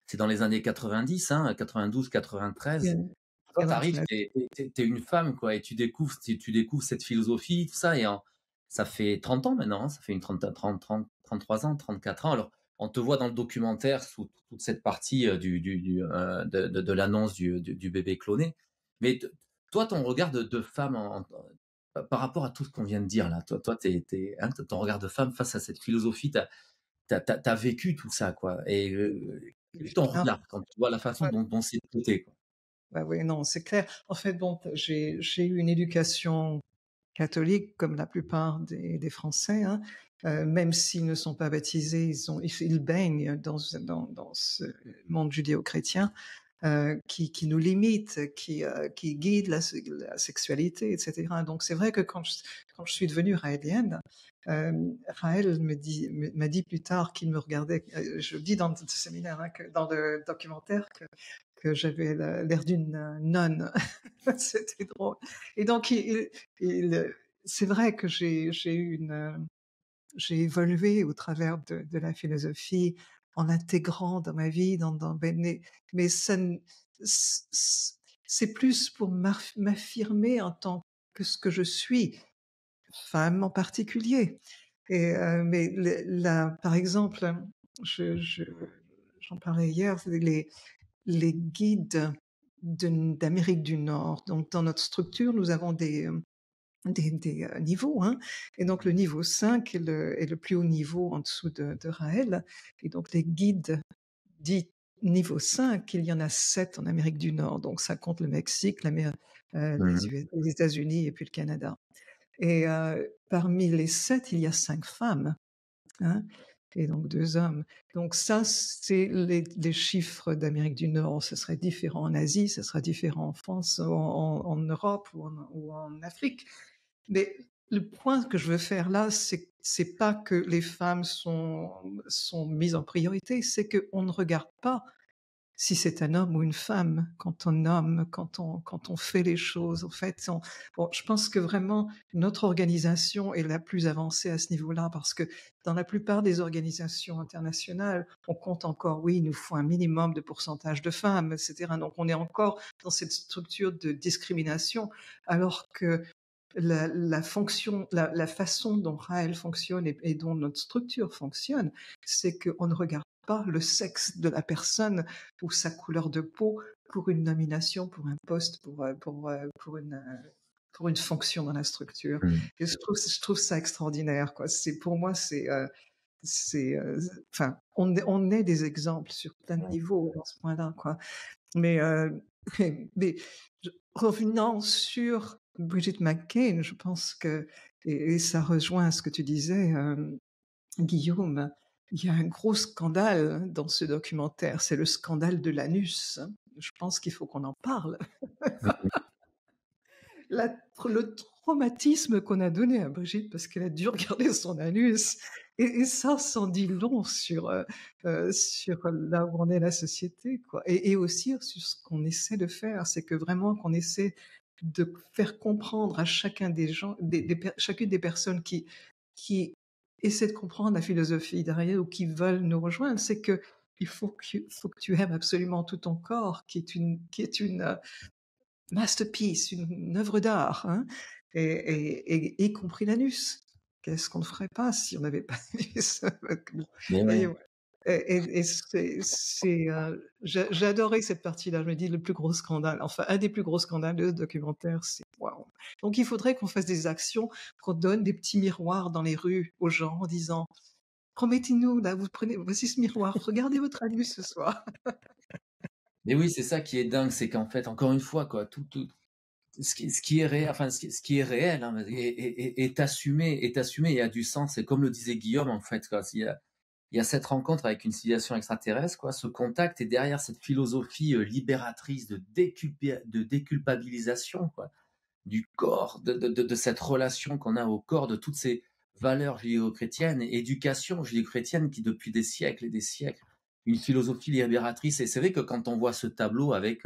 c'est dans les années 90, hein, 92, 93. Yeah. Toi, t'arrives, t'es une femme, quoi, et tu découvres cette philosophie, tout ça, et ça fait 30 ans maintenant, hein, ça fait 33 ans, 34 ans. Alors, on te voit dans le documentaire sous toute cette partie de l'annonce du bébé cloné. Mais toi, ton regard de femme par rapport à tout ce qu'on vient de dire là, toi, hein, ton regard de femme face à cette philosophie, t'as vécu tout ça, quoi. Et ton regard quand tu vois la façon dont c'est traité, quoi. Bah oui, non, c'est clair. En fait, bon, j'ai eu une éducation catholique comme la plupart des Français, hein. Même s'ils ne sont pas baptisés, ils baignent dans ce monde judéo-chrétien. Qui nous limite, qui guide la sexualité, etc. Donc c'est vrai que quand je suis devenue raélienne, Raël m'a dit plus tard qu'il me regardait. Je dis dans le séminaire, hein, dans le documentaire, que j'avais l'air d'une nonne. C'était drôle. Et donc c'est vrai que j'ai évolué au travers de la philosophie, en l'intégrant dans ma vie, mais c'est plus pour m'affirmer en tant que ce que je suis, femme en particulier. Et mais par exemple, j'en parlais hier, les guides d'Amérique du Nord. Donc dans notre structure, nous avons des niveaux, hein. Et donc le niveau 5 est le plus haut niveau en dessous de Raël. Et donc les guides dits niveau 5, il y en a 7 en Amérique du Nord. Donc ça compte le Mexique, les États-Unis et puis le Canada. Et parmi les 7, il y a 5 femmes, hein. et donc 2 hommes. Donc ça, c'est les chiffres d'Amérique du Nord. Ce serait différent en Asie, ce sera différent en France, en Europe ou en Afrique. Mais le point que je veux faire là, c'est pas que les femmes sont mises en priorité, c'est qu'on ne regarde pas si c'est un homme ou une femme quand on nomme, quand on fait les choses. En fait, bon, je pense que vraiment notre organisation est la plus avancée à ce niveau-là parce que dans la plupart des organisations internationales, on compte encore, oui, il nous faut un minimum de pourcentage de femmes, etc. Donc on est encore dans cette structure de discrimination, alors que la fonction, la façon dont Raël fonctionne et dont notre structure fonctionne, c'est qu'on ne regarde pas le sexe de la personne ou sa couleur de peau pour une nomination, pour un poste, pour une fonction dans la structure. Et je trouve ça extraordinaire, quoi. Pour moi, enfin, on est des exemples sur plein de niveaux dans ce point-là, quoi. Mais, mais revenant sur Bridget McCain, je pense que, et ça rejoint ce que tu disais, Guillaume, il y a un gros scandale dans ce documentaire, c'est le scandale de l'anus. Je pense qu'il faut qu'on en parle. Le traumatisme qu'on a donné à Brigitte parce qu'elle a dû regarder son anus. Et ça s'en dit long sur là où on est la société, quoi. Et aussi sur ce qu'on essaie de faire, c'est que vraiment qu'on essaie de faire comprendre à chacun des gens, chacune des personnes qui essaient de comprendre la philosophie derrière ou qui veulent nous rejoindre, c'est que il faut que tu aimes absolument tout ton corps, qui est une masterpiece, une œuvre d'art, hein, et y compris l'anus. Qu'est-ce qu'on ne ferait pas si on n'avait pas d'anus? Mais Et, ouais. ouais. J'ai adoré cette partie-là. Je me dis le plus gros scandale, enfin un des plus gros scandales de ce documentaire, c'est waouh. Donc il faudrait qu'on fasse des actions, qu'on donne des petits miroirs dans les rues aux gens en disant promettez-nous, là, voici ce miroir, regardez votre anus ce soir. Mais oui, c'est ça qui est dingue, c'est qu'en fait, encore une fois, quoi, tout ce qui est réel, enfin, ce qui est réel, hein, est assumé et a du sens. Et comme le disait Guillaume, en fait, quoi, il y a cette rencontre avec une civilisation extraterrestre, quoi, ce contact, et derrière cette philosophie libératrice de déculpabilisation, quoi, du corps, de cette relation qu'on a au corps, de toutes ces valeurs judéo-chrétiennes, éducation judéo-chrétienne qui depuis des siècles et des siècles, une philosophie libératrice. Et c'est vrai que quand on voit ce tableau avec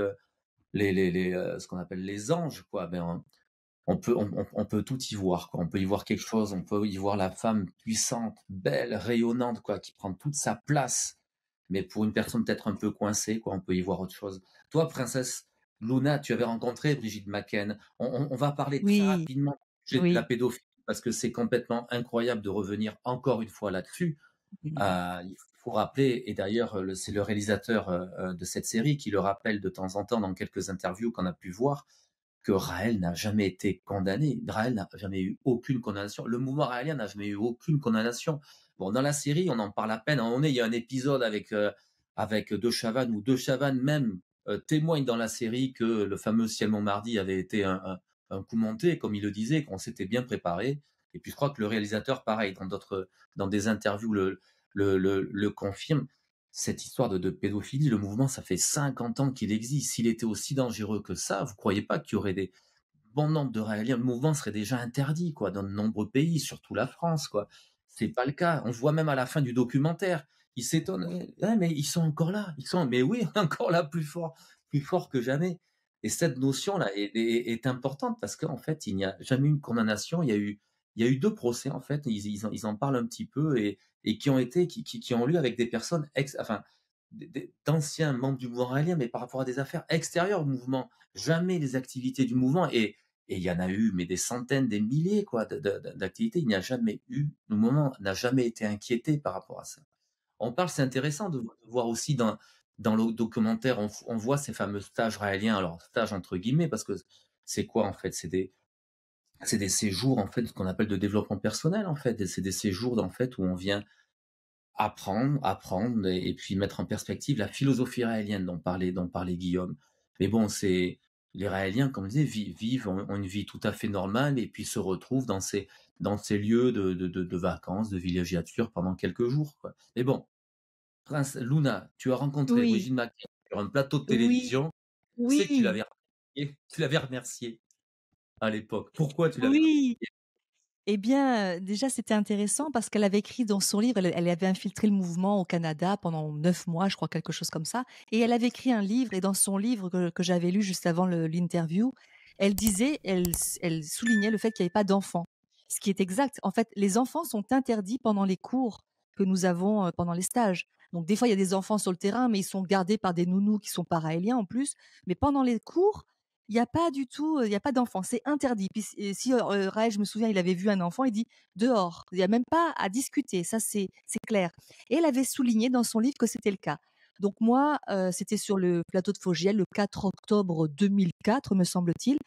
ce qu'on appelle les anges, quoi, ben on peut tout y voir, quoi. On peut y voir quelque chose, on peut y voir la femme puissante, belle, rayonnante, quoi, qui prend toute sa place. Mais pour une personne peut-être un peu coincée, quoi, on peut y voir autre chose. Toi, princesse Luna, tu avais rencontré Brigitte McCain. On va parler très Oui, rapidement du sujet de la oui. pédophilie parce que c'est complètement incroyable de revenir encore une fois là-dessus. Il faut rappeler, et d'ailleurs, c'est le réalisateur de cette série qui le rappelle de temps en temps dans quelques interviews qu'on a pu voir, que Raël n'a jamais été condamné. Raël n'a jamais eu aucune condamnation. Le mouvement raélien n'a jamais eu aucune condamnation. Bon, dans la série, on en parle à peine. Il y a un épisode avec De Chavannes où De Chavannes même témoigne dans la série que le fameux Ciel Montmardi avait été un coup monté, comme il le disait, qu'on s'était bien préparé. Et puis je crois que le réalisateur, pareil, dans des interviews, le confirme. Cette histoire de pédophilie, le mouvement, ça fait 50 ans qu'il existe. S'il était aussi dangereux que ça, vous croyez pas qu'il y aurait des bon nombre de Raéliens? Le mouvement serait déjà interdit, quoi, dans de nombreux pays, surtout la France, quoi. C'est pas le cas. On voit même à la fin du documentaire, ils s'étonnent. Ouais, mais ils sont encore là. Mais oui, encore là, plus fort que jamais. Et cette notion-là est importante parce qu'en fait, il n'y a jamais eu une condamnation. Il y a eu deux procès, en fait. Ils en parlent un petit peu et qui ont lieu avec des personnes enfin, d'anciens membres du mouvement raélien, mais par rapport à des affaires extérieures au mouvement. Jamais les activités du mouvement. Et il y en a eu, mais des centaines, des milliers, quoi, d'activités. Il n'y a jamais eu, le mouvement n'a jamais été inquiété par rapport à ça. C'est intéressant de voir aussi dans le documentaire, on voit ces fameux stages raéliens, alors stages entre guillemets, parce que c'est quoi en fait? C'est des séjours en fait, ce qu'on appelle de développement personnel en fait. C'est des séjours en fait où on vient apprendre et puis mettre en perspective la philosophie raélienne dont parlait Guillaume. Mais bon, les Raéliens, comme je disais, vivent, ont une vie tout à fait normale et puis se retrouvent dans ces lieux de vacances, de villégiature pendant quelques jours, quoi. Mais bon, Prince Luna, tu as rencontré Oui, Brigitte Macron sur un plateau de oui, télévision. C'est que oui, tu l'avais remercié à l'époque. Pourquoi tu l'avais oui. remercié? Eh bien, déjà, c'était intéressant parce qu'elle avait écrit dans son livre, elle avait infiltré le mouvement au Canada pendant 9 mois, je crois, quelque chose comme ça. Et elle avait écrit un livre, et dans son livre que j'avais lu juste avant l'interview, elle disait, elle soulignait le fait qu'il n'y avait pas d'enfants. Ce qui est exact. En fait, les enfants sont interdits pendant les cours que nous avons pendant les stages. Donc, des fois, il y a des enfants sur le terrain, mais ils sont gardés par des nounous qui sont paraéliens en plus. Mais pendant les cours, il y a pas du tout, il y a pas d'enfant, c'est interdit. Puis si, Raël, je me souviens, il avait vu un enfant, il dit: «Dehors». Il y a même pas à discuter, ça c'est clair. Et elle avait souligné dans son livre que c'était le cas. Donc moi, c'était sur le plateau de Fogiel le 4 octobre 2004, me semble-t-il.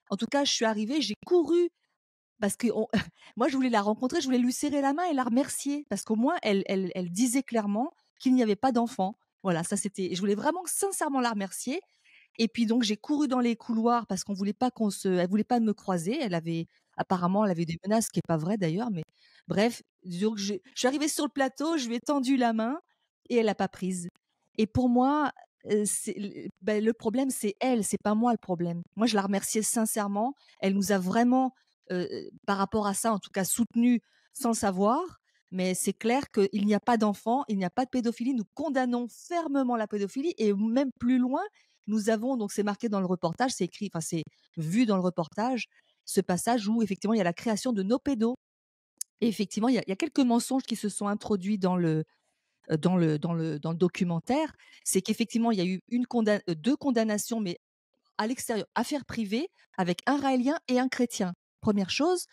En tout cas, je suis arrivée, j'ai couru parce que moi je voulais la rencontrer, je voulais lui serrer la main et la remercier parce qu'au moins elle disait clairement qu'il n'y avait pas d'enfant. Voilà, ça c'était je voulais vraiment sincèrement la remercier et puis donc j'ai couru dans les couloirs parce qu'on voulait pas elle voulait pas me croiser. Apparemment, elle avait des menaces, ce qui est pas vrai d'ailleurs, mais bref, donc je suis arrivée sur le plateau, je lui ai tendu la main et elle l'a pas prise. Et pour moi, le problème, c'est elle, c'est pas moi le problème. Moi, je la remerciais sincèrement. Elle nous a vraiment, par rapport à ça, en tout cas, soutenus sans le savoir. Mais c'est clair qu'il n'y a pas d'enfants, il n'y a pas de pédophilie. Nous condamnons fermement la pédophilie et même plus loin, nous avons, donc c'est marqué dans le reportage, c'est écrit, enfin c'est vu dans le reportage, ce passage où effectivement il y a la création de nos pédos. Et effectivement, il y a quelques mensonges qui se sont introduits dans le documentaire. C'est qu'effectivement, il y a eu deux condamnations, mais à l'extérieur, affaire privée, avec un raélien et un chrétien. Première chose.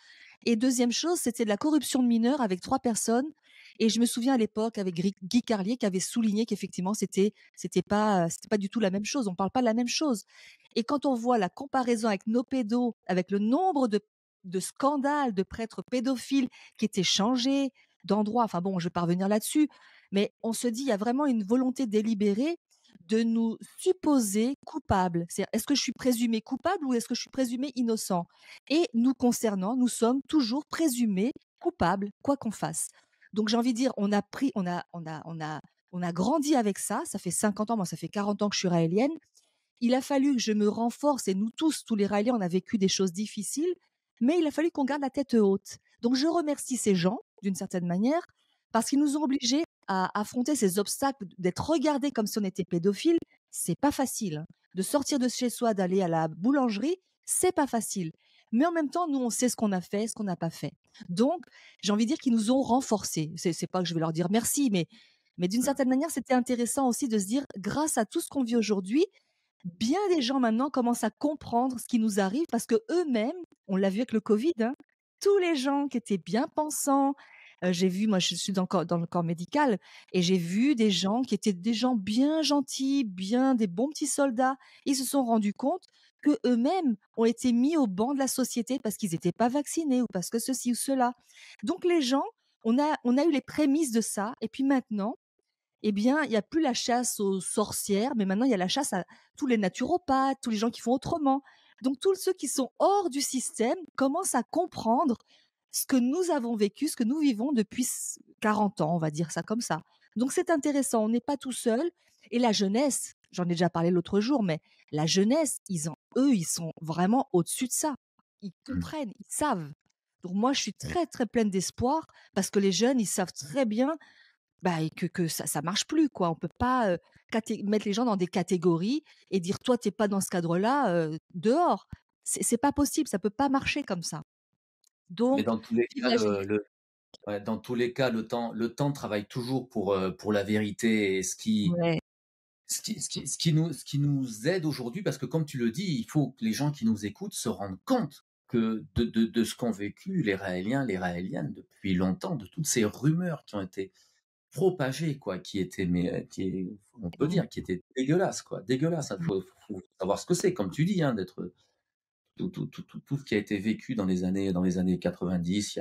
Et deuxième chose, c'était de la corruption de mineurs avec 3 personnes. Et je me souviens à l'époque avec Guy Carlier qui avait souligné qu'effectivement c'était pas du tout la même chose. On parle pas de la même chose. Et quand on voit la comparaison avec nos pédos, avec le nombre de scandales de prêtres pédophiles qui étaient changés d'endroit, enfin bon, je vais pas revenir là-dessus, mais on se dit il y a vraiment une volonté délibérée de nous supposer coupables. C'est est-ce que je suis présumé coupable ou est-ce que je suis présumé innocent? Et nous concernant, nous sommes toujours présumés coupables, quoi qu'on fasse. Donc j'ai envie de dire, on a grandi avec ça. Ça fait 50 ans, moi ça fait 40 ans que je suis raélienne. Il a fallu que je me renforce et nous tous les Raéliens, on a vécu des choses difficiles, mais il a fallu qu'on garde la tête haute. Donc je remercie ces gens, d'une certaine manière, parce qu'ils nous ont obligés à affronter ces obstacles, d'être regardés comme si on était pédophile. C'est pas facile, hein. De sortir de chez soi, d'aller à la boulangerie, c'est pas facile. Mais en même temps, nous, on sait ce qu'on a fait, ce qu'on n'a pas fait. Donc, j'ai envie de dire qu'ils nous ont renforcés. C'est pas que je vais leur dire merci, mais d'une certaine manière, c'était intéressant aussi de se dire, grâce à tout ce qu'on vit aujourd'hui, bien des gens maintenant commencent à comprendre ce qui nous arrive parce que eux-mêmes, on l'a vu avec le Covid, hein, tous les gens qui étaient bien pensants, j'ai vu, moi je suis dans le corps médical et j'ai vu des gens qui étaient des gens bien gentils, bien des bons petits soldats. Ils se sont rendus compte que eux-mêmes ont été mis au banc de la société parce qu'ils n'étaient pas vaccinés ou parce que ceci ou cela. Donc les gens, on a eu les prémices de ça et puis maintenant eh bien, il y a plus la chasse aux sorcières, mais maintenant il y a la chasse à tous les naturopathes, tous les gens qui font autrement. Donc tous ceux qui sont hors du système commencent à comprendre ce que nous avons vécu, ce que nous vivons depuis 40 ans, on va dire ça comme ça. Donc c'est intéressant, on n'est pas tout seul. Et la jeunesse, j'en ai déjà parlé l'autre jour, mais la jeunesse, eux, ils sont vraiment au-dessus de ça. Ils Mmh. comprennent, ils savent. Donc moi, je suis Oui. très, très pleine d'espoir parce que les jeunes, ils savent très bien bah, et que ça marche plus, quoi. On peut pas, mettre les gens dans des catégories et dire: «Toi, tu es pas dans ce cadre-là, dehors». C'est pas possible, ça peut pas marcher comme ça. Mais Donc dans tous les vive cas, la jeunesse. ouais, dans tous les cas, le temps travaille toujours pour la vérité et Ouais, ce qui nous aide aujourd'hui, parce que comme tu le dis, il faut que les gens qui nous écoutent se rendent compte que de ce qu'ont vécu les Raéliens, les Raéliennes depuis longtemps, de toutes ces rumeurs qui ont été propagées, quoi, qui étaient, on peut mmh, dire, qui étaient dégueulasses, quoi, dégueulasses. Il mmh, faut savoir ce que c'est, comme tu dis, hein, d'être tout ce qui a été vécu dans les années 90,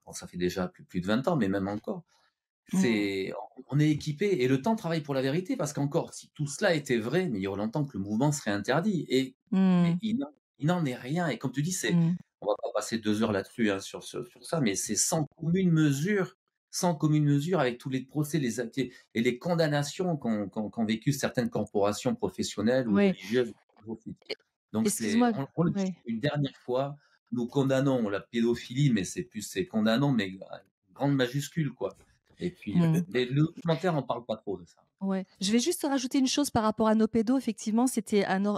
bon, ça fait déjà plus de 20 ans, mais même encore. On est équipé et le temps travaille pour la vérité parce qu'encore, si tout cela était vrai, mais il y aurait longtemps que le mouvement serait interdit. Mais Mm. il n'en est rien. Et comme tu dis, Mm. on va pas passer 2 heures là-dessus, hein, sur ça, mais c'est sans commune mesure avec tous les procès, les actes et les condamnations qu'ont vécu certaines corporations professionnelles ou Oui. religieuses. Donc Excuse-moi. on le dit Ouais. une dernière fois, nous condamnons la pédophilie, mais c'est condamnons, mais grande majuscule, quoi. Et puis, Mm. le documentaire en parle pas trop de ça. Ouais. Je vais juste rajouter une chose par rapport à nos pédos. Effectivement,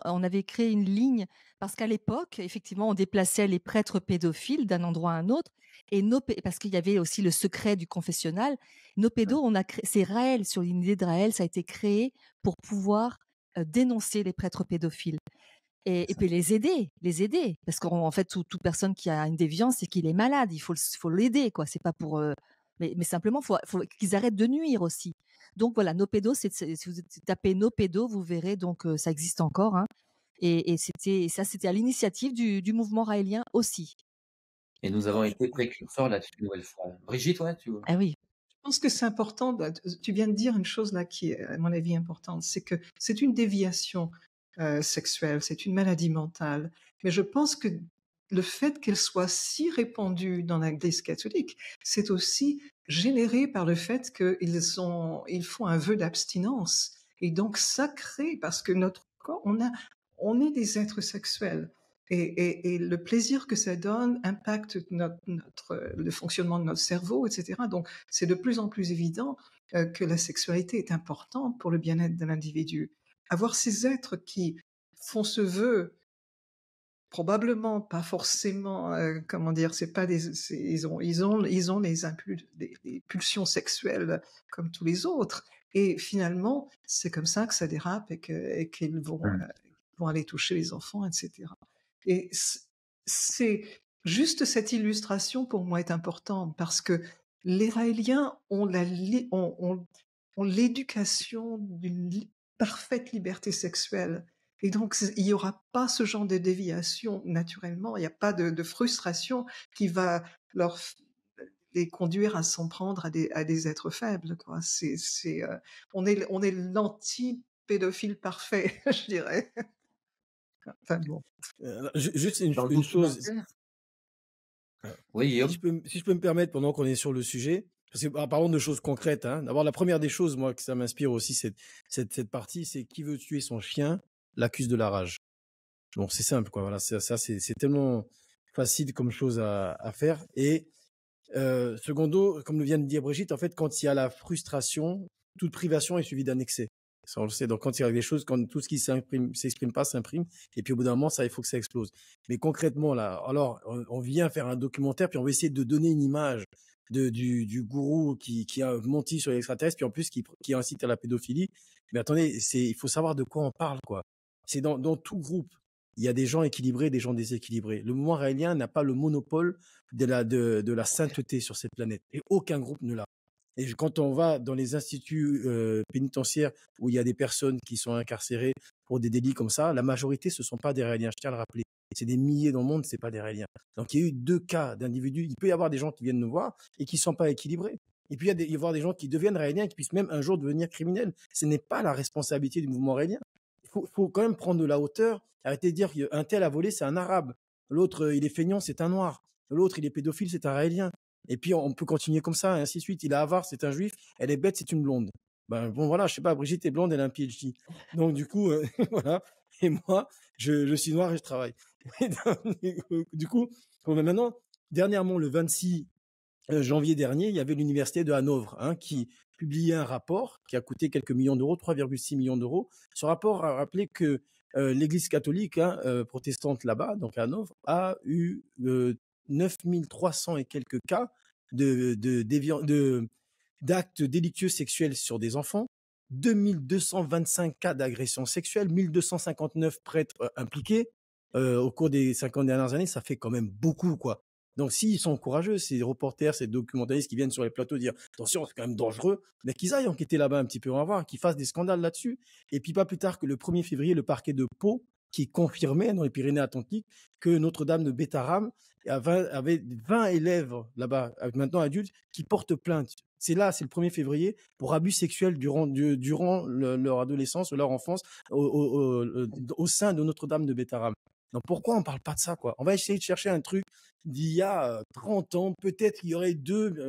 on avait créé une ligne parce qu'à l'époque, effectivement, on déplaçait les prêtres pédophiles d'un endroit à un autre et parce qu'il y avait aussi le secret du confessionnal. Nos pédos, c'est Raël, sur une idée de Raël, ça a été créé pour pouvoir dénoncer les prêtres pédophiles et puis les aider, parce qu'en fait, toute personne qui a une déviance, c'est qu'il est malade. Faut l'aider, quoi. C'est pas pour, mais simplement, faut qu'ils arrêtent de nuire aussi. Donc voilà, nos pédos, si vous tapez nos pédos, vous verrez, donc ça existe encore, hein. Et c'était à l'initiative du mouvement raélien aussi. Et nous avons été précurseurs là-dessus une nouvelle fois. Brigitte, ouais, tu vois. Ah oui. Je pense que c'est important, tu viens de dire une chose là qui est, à mon avis, importante, c'est que c'est une déviation sexuelle, c'est une maladie mentale. Mais je pense que le fait qu'elle soit si répandue dans l'Église catholique, c'est aussi généré par le fait qu'ils font un vœu d'abstinence. Et donc ça crée, parce que notre corps, on est des êtres sexuels. Et le plaisir que ça donne impacte le fonctionnement de notre cerveau, etc. Donc, c'est de plus en plus évident que la sexualité est importante pour le bien-être de l'individu. Avoir ces êtres qui font ce vœu, probablement pas forcément, comment dire, c'est pas ils ont des pulsions sexuelles comme tous les autres. Et finalement, c'est comme ça que ça dérape et qu'ils vont aller toucher les enfants, etc. Et c'est juste cette illustration pour moi est importante parce que les Raéliens ont l'éducation d'une parfaite liberté sexuelle. Et donc, il n'y aura pas ce genre de déviation naturellement. Il n'y a pas de frustration qui va les conduire à s'en prendre à des êtres faibles, quoi. On est l'anti-pédophile parfait, je dirais. Enfin bon. Juste Dans le une chose, documentaire. Oui, Guillaume. si je peux me permettre, pendant qu'on est sur le sujet, parce que parlons de choses concrètes, hein. D'abord, la première des choses, moi, que ça m'inspire aussi, cette partie, c'est qui veut tuer son chien, l'accuse de la rage. Bon, c'est simple, quoi. Voilà, c'est tellement facile comme chose à faire. Et secondo, comme le vient de dire Brigitte, en fait, quand il y a la frustration, toute privation est suivie d'un excès. Ça, on le sait. Donc, quand il y a des choses, quand tout ce qui s'exprime pas s'imprime, et puis au bout d'un moment, ça, il faut que ça explose. Mais concrètement, là, alors, on vient faire un documentaire, puis on va essayer de donner une image du gourou qui a menti sur les extraterrestres, puis en plus qui incite à la pédophilie. Mais attendez, il faut savoir de quoi on parle, quoi. C'est dans tout groupe. Il y a des gens équilibrés, des gens déséquilibrés. Le mouvement raélien n'a pas le monopole de la sainteté sur cette planète. Et aucun groupe ne l'a. Et quand on va dans les instituts pénitentiaires où il y a des personnes qui sont incarcérées pour des délits comme ça, la majorité, ce ne sont pas des Raéliens. Je tiens à le rappeler. C'est des milliers dans le monde, ce n'est pas des Raéliens. Donc, il y a eu 2 cas d'individus. Il peut y avoir des gens qui viennent nous voir et qui ne sont pas équilibrés. Et puis, il y avoir des gens qui deviennent Raéliens et qui puissent même un jour devenir criminels. Ce n'est pas la responsabilité du mouvement raélien. Il faut quand même prendre de la hauteur. Arrêtez de dire qu'un tel a volé, c'est un arabe. L'autre, il est feignant, c'est un noir. L'autre, il est pédophile, c'est un Raélien. Et puis, on peut continuer comme ça, et ainsi de suite. Il est avare, c'est un juif. Elle est bête, c'est une blonde. Ben, bon, voilà, je sais pas, Brigitte est blonde, elle a un PhD. Donc, du coup, voilà. Et moi, je suis noir et je travaille. Et donc, du coup, maintenant, dernièrement, le 26 janvier dernier, il y avait l'université de Hanovre, hein, qui publiait un rapport qui a coûté quelques millions d'euros, 3,6 millions d'euros. Ce rapport a rappelé que l'Église catholique protestante là-bas, donc à Hanovre, a eu 9300 et quelques cas d'actes délictueux sexuels sur des enfants, 2225 cas d'agression sexuelle, 1259 prêtres impliqués au cours des 50 dernières années. Ça fait quand même beaucoup, quoi. Donc, s'ils sont courageux, ces reporters, ces documentaristes qui viennent sur les plateaux dire attention, c'est quand même dangereux, mais qu'ils aillent enquêter là-bas un petit peu, on va voir, qu'ils fassent des scandales là-dessus. Et puis, pas plus tard que le 1er février, le parquet de Pau qui confirmait dans les Pyrénées-Atlantiques que Notre-Dame de Bétharram avait 20 élèves là-bas, maintenant adultes, qui portent plainte. C'est le 1er février, pour abus sexuels durant leur adolescence ou leur enfance au sein de Notre-Dame de Bétharram. Donc pourquoi on parle pas de ça, quoi? On va essayer de chercher un truc d'il y a 30 ans. Peut-être qu'il y aurait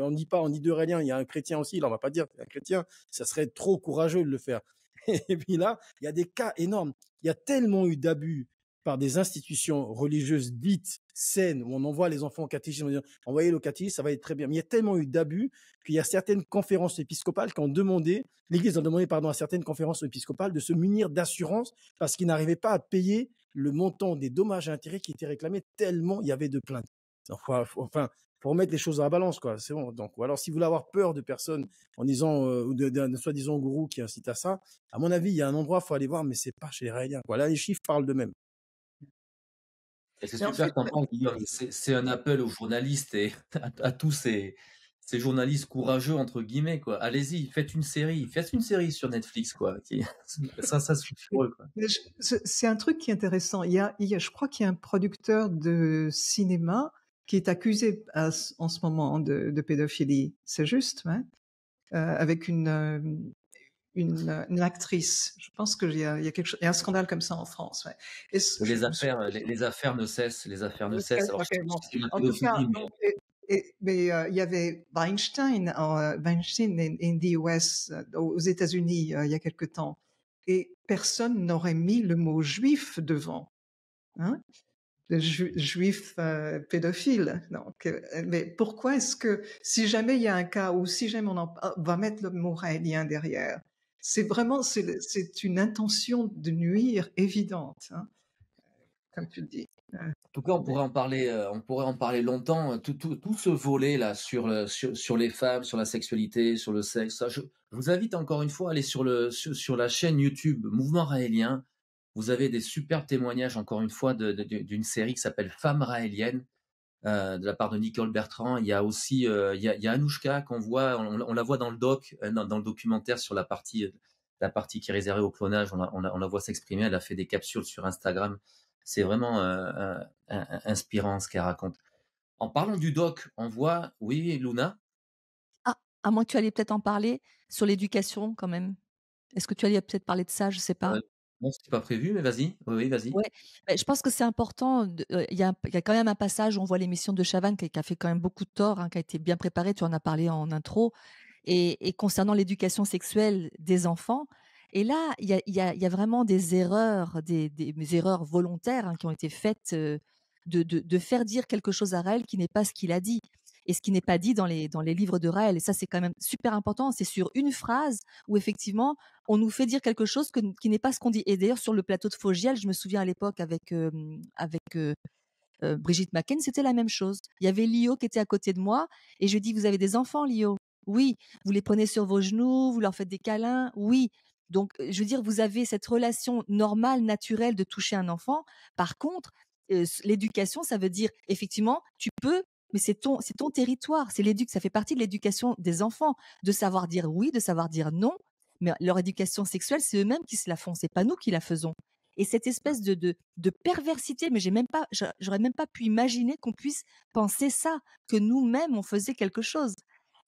on dit deux Raéliens, il y a un chrétien aussi. Là, on va pas dire un chrétien, ça serait trop courageux de le faire. Et puis là, il y a des cas énormes. Il y a tellement eu d'abus par des institutions religieuses dites saines, où on envoie les enfants au catéchisme, on dit, envoyez-le au catéchisme, ça va être très bien. Mais il y a tellement eu d'abus qu'il y a certaines conférences épiscopales qui ont demandé, l'Église a demandé, à certaines conférences épiscopales de se munir d'assurance parce qu'ils n'arrivaient pas à payer le montant des dommages et intérêts qui étaient réclamés tellement il y avait de plaintes. Enfin, faut remettre les choses à la balance, quoi. C'est bon. Donc, ou alors, si vous voulez avoir peur de personnes en disant, ou d'un soi-disant gourou qui incite à ça, à mon avis, il y a un endroit, faut aller voir, mais c'est pas chez les Raéliens, quoi. Là, les chiffres parlent d'eux-mêmes. Et c'est Mais en super fait, que t'en parles, Guillaume. C'est un appel aux journalistes et à tous ces journalistes courageux, entre guillemets, quoi. Allez-y, faites une série sur Netflix, quoi. Ça suffit pour eux, quoi. c'est un truc qui est intéressant. Je crois qu'il y a un producteur de cinéma qui est accusé en ce moment de pédophilie. C'est juste, hein? Avec une actrice. Je pense qu'il y a quelque chose, il y a un scandale comme ça en France. Ouais. Et Les affaires ne cessent. Alors, Ok, bon. c'est une En tout cas, pédophilie, mais mais il y avait Weinstein in the US, aux États-Unis, il y a quelque temps, et personne n'aurait mis le mot juif devant, hein, le juif pédophile. Donc, mais pourquoi est-ce que si jamais il y a un cas ou si jamais on va mettre le mot raélien derrière, c'est vraiment c'est une intention de nuire évidente, hein, comme tu le dis. en tout cas, on pourrait en parler longtemps. Tout ce volet là sur les femmes, sur la sexualité, sur le sexe. Ça, je vous invite encore une fois à aller sur la chaîne YouTube Mouvement Raélien. Vous avez des super témoignages, encore une fois, d'une série qui s'appelle Femmes raéliennes, de la part de Nicole Bertrand. Il y a aussi il y a Anouchka qu'on voit, on la voit dans le dans le documentaire sur la partie qui est réservée au clonage. On la voit s'exprimer. Elle a fait des capsules sur Instagram. C'est vraiment inspirant ce qu'elle raconte. En parlant du doc, on voit, oui, Luna. Ah, à moins que tu allais peut-être en parler sur l'éducation quand même. Est-ce que tu allais peut-être parler de ça? Je sais pas. Non, c'était pas prévu, mais vas-y. Oui, vas-y. Ouais, je pense que c'est important il y a quand même un passage où on voit l'émission de Chavannes qui a fait quand même beaucoup de tort, hein, qui a été bien préparée, tu en as parlé en intro et concernant l'éducation sexuelle des enfants et là, il y a vraiment des erreurs, des erreurs volontaires, hein, qui ont été faites, de faire dire quelque chose à Raël qui n'est pas ce qu'il a dit et ce qui n'est pas dit dans les livres de Raël et ça, c'est quand même super important. C'est sur une phrase où effectivement, on nous fait dire quelque chose qui n'est pas ce qu'on dit. Et d'ailleurs, sur le plateau de Fogiel, je me souviens à l'époque avec Brigitte Macken, c'était la même chose. Il y avait Lio qui était à côté de moi et je lui dis, vous avez des enfants, Lio? Oui. Vous les prenez sur vos genoux, vous leur faites des câlins? Oui. Donc, je veux dire, vous avez cette relation normale, naturelle de toucher un enfant. Par contre, l'éducation, ça veut dire, effectivement, tu peux, mais c'est ton territoire. Ça fait partie de l'éducation des enfants, de savoir dire oui, de savoir dire non. Mais leur éducation sexuelle, c'est eux-mêmes qui se la font, c'est pas nous qui la faisons. Et cette espèce de perversité, mais j'aurais même pas pu imaginer qu'on puisse penser ça, que nous-mêmes on faisait quelque chose.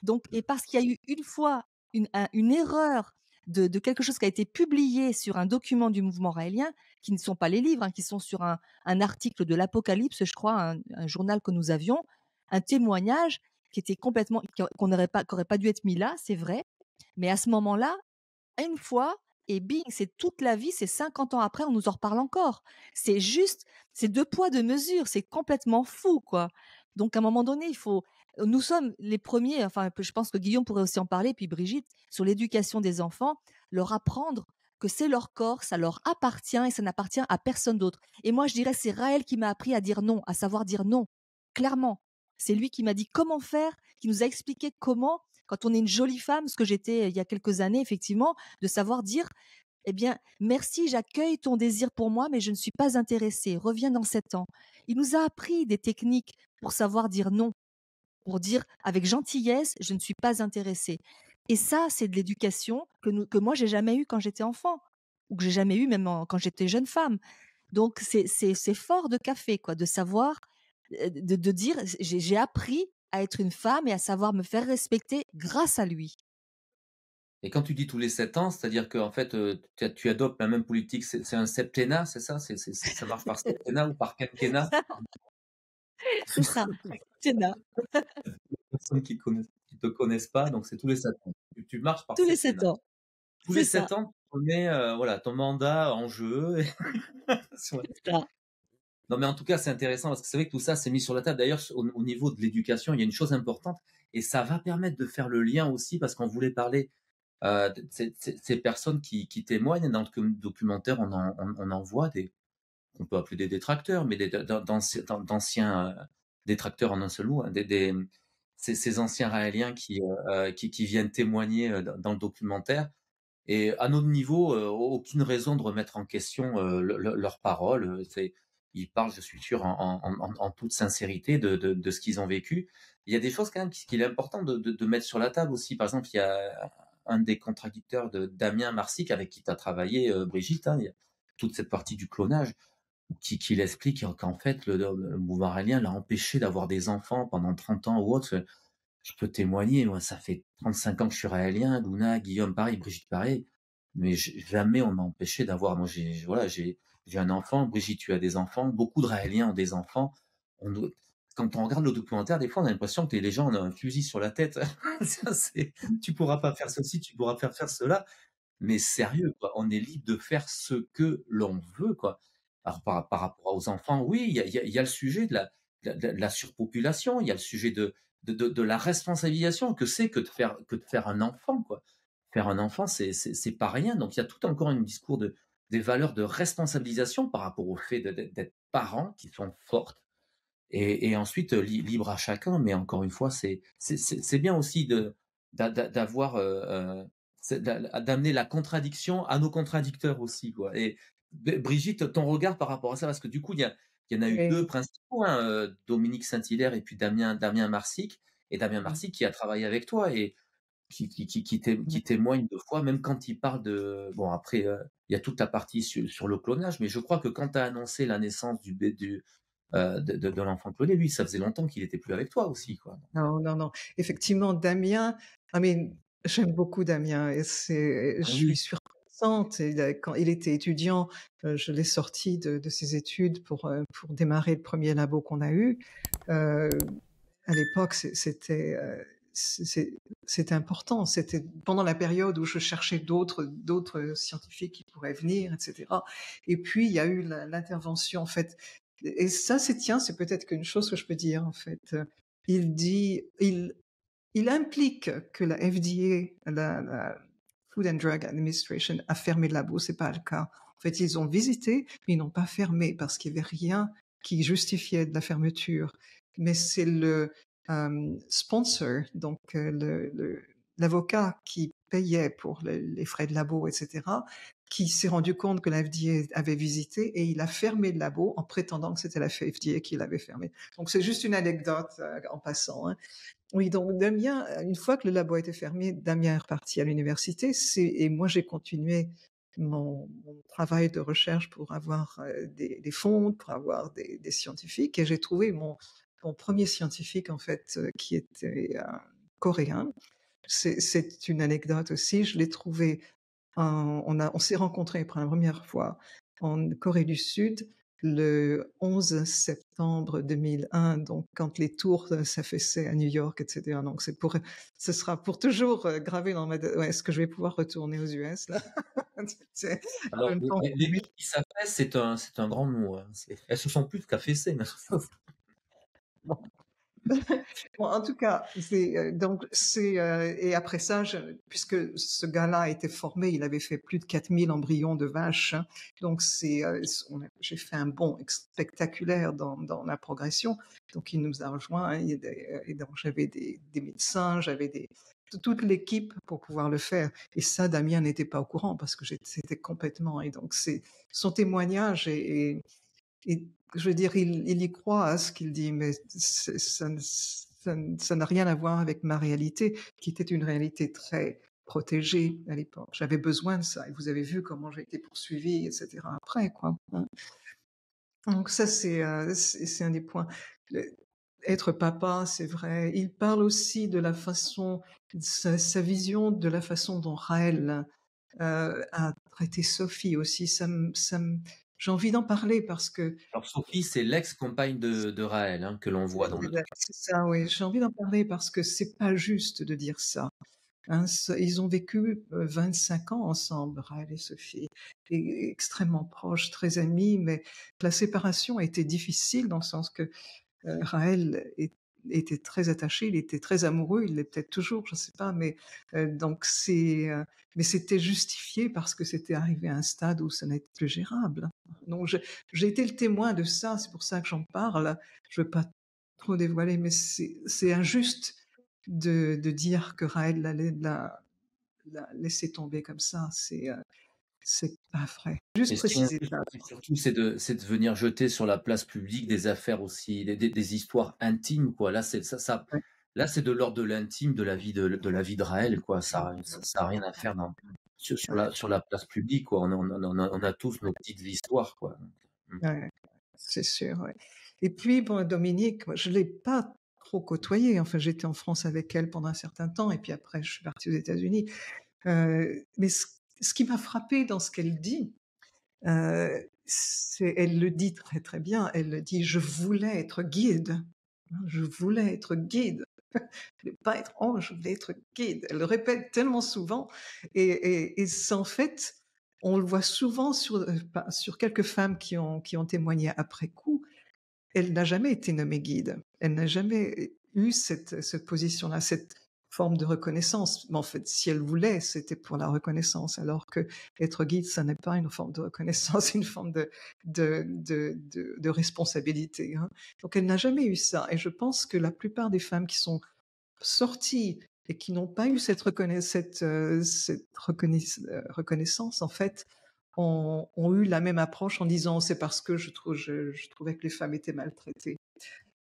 Donc, et parce qu'il y a eu une fois une erreur de quelque chose qui a été publié sur un document du mouvement raélien, qui ne sont pas les livres, hein, qui sont sur un article de l'Apocalypse, je crois, un journal que nous avions, un témoignage qui était complètement, qui aurait pas dû être mis là, c'est vrai. Mais à ce moment-là, une fois, et bing, c'est toute la vie, c'est 50 ans après, on nous en reparle encore. C'est juste, c'est 2 poids, 2 mesures, c'est complètement fou, quoi. Donc à un moment donné, nous sommes les premiers, enfin, je pense que Guillaume pourrait aussi en parler, puis Brigitte, sur l'éducation des enfants, leur apprendre que c'est leur corps, ça leur appartient et ça n'appartient à personne d'autre. Et moi, je dirais, c'est Raël qui m'a appris à dire non, à savoir dire non, clairement. C'est lui qui m'a dit comment faire, qui nous a expliqué comment, quand on est une jolie femme, ce que j'étais il y a quelques années, effectivement, de savoir dire, eh bien, merci, j'accueille ton désir pour moi, mais je ne suis pas intéressée. Reviens dans 7 ans. Il nous a appris des techniques pour savoir dire non, pour dire avec gentillesse, je ne suis pas intéressée. Et ça, c'est de l'éducation que moi, j'ai jamais eu quand j'étais enfant, ou que j'ai jamais eu même quand j'étais jeune femme. Donc c'est fort de café, quoi, de savoir, de dire: «J'ai appris à être une femme et à savoir me faire respecter grâce à lui». Et quand tu dis tous les 7 ans, c'est-à-dire qu'en fait, tu adoptes la même politique, c'est un septennat, c'est ça? Ça marche par septennat ou par quinquennat? C'est ça, Jenna, Personnes qui te connaissent pas, donc c'est tous les 7 ans. Tu marches par tous les 7 septennat. ans. Tous C'est les ça, 7 ans, tu remets, voilà, ton mandat en jeu et ouais. c'est ça. Non, mais en tout cas, c'est intéressant parce que c'est vrai que tout ça, c'est mis sur la table. D'ailleurs, au niveau de l'éducation, il y a une chose importante et ça va permettre de faire le lien aussi parce qu'on voulait parler, de ces personnes qui témoignent. Dans le documentaire, on en voit des qu'on peut appeler des détracteurs, mais d'anciens, détracteurs en un seul mot, hein, ces anciens Raéliens qui viennent témoigner, dans le documentaire et à notre niveau, aucune raison de remettre en question, leurs paroles, ils parlent, je suis sûr, en toute sincérité de ce qu'ils ont vécu. Il y a des choses quand même qu'il est important de mettre sur la table aussi. Par exemple, il y a un des contradicteurs de Damien Marsic avec qui tu as travaillé, Brigitte, hein, il y a toute cette partie du clonage qui l'explique qu'en fait le mouvement raélien l'a empêché d'avoir des enfants pendant 30 ans ou autre. Je peux témoigner, moi ça fait 35 ans que je suis raélien, Luna, Guillaume pareil, Brigitte pareil, mais jamais on m'a empêché d'avoir. Moi j'ai un enfant, Brigitte tu as des enfants, beaucoup de raéliens ont des enfants. On doit- Quand on regarde le documentaire, des fois on a l'impression que les gens ont un fusil sur la tête. Ça, tu pourras pas faire ceci, tu pourras faire cela. Mais sérieux, quoi, on est libre de faire ce que l'on veut, quoi. Alors par rapport aux enfants, oui, il y a le sujet de la surpopulation, il y a le sujet de la responsabilisation que de faire un enfant, quoi. Faire un enfant, c'est pas rien. Donc il y a tout encore un discours des valeurs de responsabilisation par rapport au fait d'être parents qui sont fortes et ensuite, libre à chacun, mais encore une fois, c'est bien aussi d'avoir, d'amener la contradiction à nos contradicteurs aussi, quoi. Et Brigitte, ton regard par rapport à ça, parce que du coup, il y en a eu Oui. 2 principaux, hein, Dominique Saint-Hilaire et puis Damien Marsic. Et Damien Mmh. Marsic qui a travaillé avec toi et qui témoigne de fois, même quand il parle de bon après, il y a toute la partie sur le clonage, mais je crois que quand tu as annoncé la naissance de l'enfant cloné, lui, ça faisait longtemps qu'il était plus avec toi aussi, quoi. Non, non, non. Effectivement, Damien, j'aime beaucoup Damien et je Ah suis oui. surprenante. Quand il était étudiant, je l'ai sorti de ses études pour démarrer le premier labo qu'on a eu. À l'époque, c'était important. C'était pendant la période où je cherchais d'autres scientifiques qui pourraient venir, etc. Et puis, il y a eu l'intervention, en fait. Et ça, c'est peut-être qu'une chose que je peux dire, en fait. Il dit, il implique que la FDA, la Food and Drug Administration, a fermé le labo. C'est pas le cas. En fait, ils ont visité, mais ils n'ont pas fermé parce qu'il y avait rien qui justifiait de la fermeture. Mais c'est le sponsor, donc l'avocat qui payait pour les frais de labo, etc., qui s'est rendu compte que la FDA avait visité et il a fermé le labo en prétendant que c'était la FDA qui l'avait fermé. Donc c'est juste une anecdote en passant, hein. Oui, donc Damien, une fois que le labo a été fermé, Damien est reparti à l'université. Et moi, j'ai continué mon travail de recherche pour avoir des fonds, pour avoir des scientifiques. Et j'ai trouvé mon premier scientifique, en fait, qui était coréen. C'est une anecdote aussi. Je l'ai trouvé, on s'est rencontrés pour la première fois en Corée du Sud le 11 septembre 2001, donc quand les tours s'affaissaient à New York, etc. Donc ce sera pour toujours gravé dans ma tête. Ouais, est-ce que je vais pouvoir retourner aux US là? Je Alors ne pense les tours qui s'affaissent, c'est un grand mot, hein. Elles se sont plus qu'affaissées, mais pas. Bon, en tout cas, et après ça, puisque ce gars-là a été formé, il avait fait plus de 4000 embryons de vaches, hein. Donc j'ai fait un bond spectaculaire dans la progression. Donc il nous a rejoints, hein, et donc j'avais des médecins, toute l'équipe pour pouvoir le faire. Et ça, Damien n'était pas au courant parce que c'était complètement. Et donc c'est son témoignage et je veux dire, il y croit à ce qu'il dit, mais ça n'a rien à voir avec ma réalité, qui était une réalité très protégée à l'époque. J'avais besoin de ça. Et vous avez vu comment j'ai été poursuivie, etc. après, quoi, hein. Donc ça, c'est un des points. Le- Être papa, c'est vrai. Il parle aussi de la façon, sa vision de la façon dont Raël a traité Sophie aussi. J'ai envie d'en parler parce que Alors Sophie, c'est l'ex-compagne de Raël, hein, que l'on voit dans le document. c'est ça, oui. J'ai envie d'en parler parce que c'est pas juste de dire ça. Hein, ils ont vécu 25 ans ensemble, Raël et Sophie, et extrêmement proches, très amis, mais la séparation a été difficile dans le sens que Raël était très attaché, il était très amoureux, il l'est peut-être toujours, je ne sais pas, mais donc mais c'était justifié parce que c'était arrivé à un stade où ça n'était plus gérable. Donc j'ai été le témoin de ça, c'est pour ça que j'en parle. Je veux pas trop dévoiler, mais c'est injuste de dire que Raël l'a laissé tomber comme ça. C'est pas vrai. Juste Et ce qui est préciser injuste ça. aussi, surtout, c'est de venir jeter sur la place publique des affaires aussi, des histoires intimes, quoi. Là, Ouais, là, c'est de l'ordre de l'intime, de la vie de Raël, quoi. Ça a rien à faire ouais, sur la place publique, quoi. On a tous nos petites histoires, quoi. Mm. ouais. C'est sûr, ouais. Et puis, bon, Dominique, moi, je l'ai pas trop côtoyée. Enfin, j'étais en France avec elle pendant un certain temps, et puis après, je suis partie aux États-Unis. Mais ce qui m'a frappé dans ce qu'elle dit, elle le dit très très bien. Elle le dit, je voulais être guide. Hein, je voulais être guide. Je voulais pas être ange, je voulais être guide. Elle le répète tellement souvent. Et c'est en fait, on le voit souvent sur quelques femmes qui ont témoigné après coup. Elle n'a jamais été nommée guide. Elle n'a jamais eu cette position-là, cette forme de reconnaissance. Mais en fait, si elle voulait, c'était pour la reconnaissance, alors que être guide, ça n'est pas une forme de reconnaissance, c'est une forme de responsabilité. Hein. Donc, elle n'a jamais eu ça. Et je pense que la plupart des femmes qui sont sorties et qui n'ont pas eu cette reconnaissance, en fait, ont eu la même approche en disant c'est parce que je trouvais que les femmes étaient maltraitées.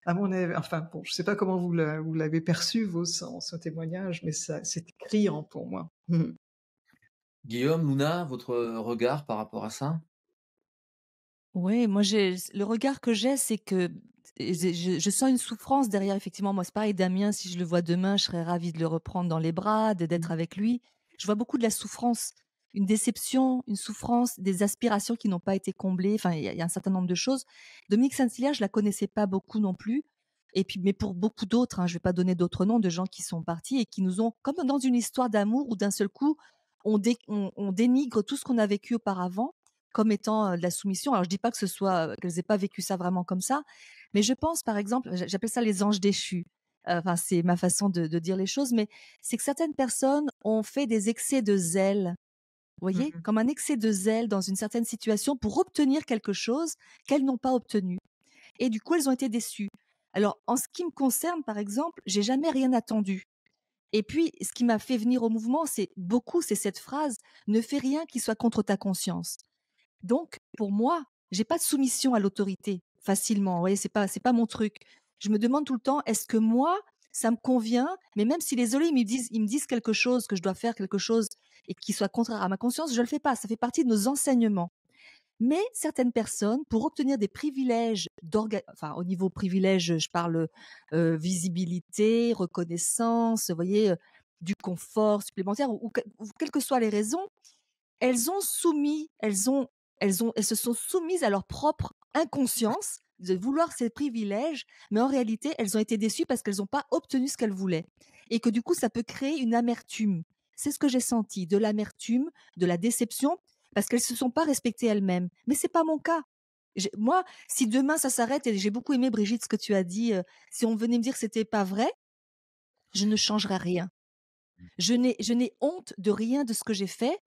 À mon avis, enfin bon, je ne sais pas comment vous l'avez perçu, son témoignage, mais c'est criant pour moi. Mhm. Guillaume, Luna, votre regard par rapport à ça? Ouais, moi le regard que j'ai, c'est que je sens une souffrance derrière. Effectivement, moi c'est pareil, Damien, si je le vois demain, je serais ravie de le reprendre dans les bras, d'être avec lui. Je vois beaucoup de la souffrance, une déception, une souffrance, des aspirations qui n'ont pas été comblées. Enfin, il y a un certain nombre de choses. Dominique Saint-Hilaire, je la connaissais pas beaucoup non plus. Et puis, mais pour beaucoup d'autres, hein, je vais pas donner d'autres noms de gens qui sont partis et qui nous ont, comme dans une histoire d'amour où d'un seul coup, on dénigre tout ce qu'on a vécu auparavant comme étant de la soumission. Alors, je dis pas que ce soit qu'elles aient pas vécu ça vraiment comme ça, mais je pense, par exemple, j'appelle ça les anges déchus. Enfin, c'est ma façon de dire les choses, mais c'est que certaines personnes ont fait des excès de zèle, vous voyez, Mhm. comme un excès de zèle dans une certaine situation pour obtenir quelque chose qu'elles n'ont pas obtenu. Et du coup, elles ont été déçues. Alors, en ce qui me concerne, par exemple, j'ai jamais rien attendu. Et puis, ce qui m'a fait venir au mouvement, c'est cette phrase: ne fais rien qui soit contre ta conscience. Donc, pour moi, j'ai pas de soumission à l'autorité facilement. Vous voyez, c'est pas mon truc. Je me demande tout le temps, est-ce que moi, ça me convient? Mais même si les autres ils me disent quelque chose, que je dois faire quelque chose et qui soit contraire à ma conscience, je le fais pas. Ça fait partie de nos enseignements. Mais certaines personnes, pour obtenir des privilèges enfin, au niveau privilège, je parle visibilité, reconnaissance, vous voyez, du confort supplémentaire ou quelles que soient les raisons, elles se sont soumises à leur propre inconscience de vouloir ces privilèges, mais en réalité, elles ont été déçues parce qu'elles n'ont pas obtenu ce qu'elles voulaient. Et que du coup, ça peut créer une amertume. C'est ce que j'ai senti, de l'amertume, de la déception, parce qu'elles se sont pas respectées elles-mêmes. Mais c'est pas mon cas. Moi, si demain ça s'arrête, et j'ai beaucoup aimé Brigitte ce que tu as dit, si on venait me dire que c'était pas vrai, je ne changerais rien. Je n'ai honte de rien de ce que j'ai fait.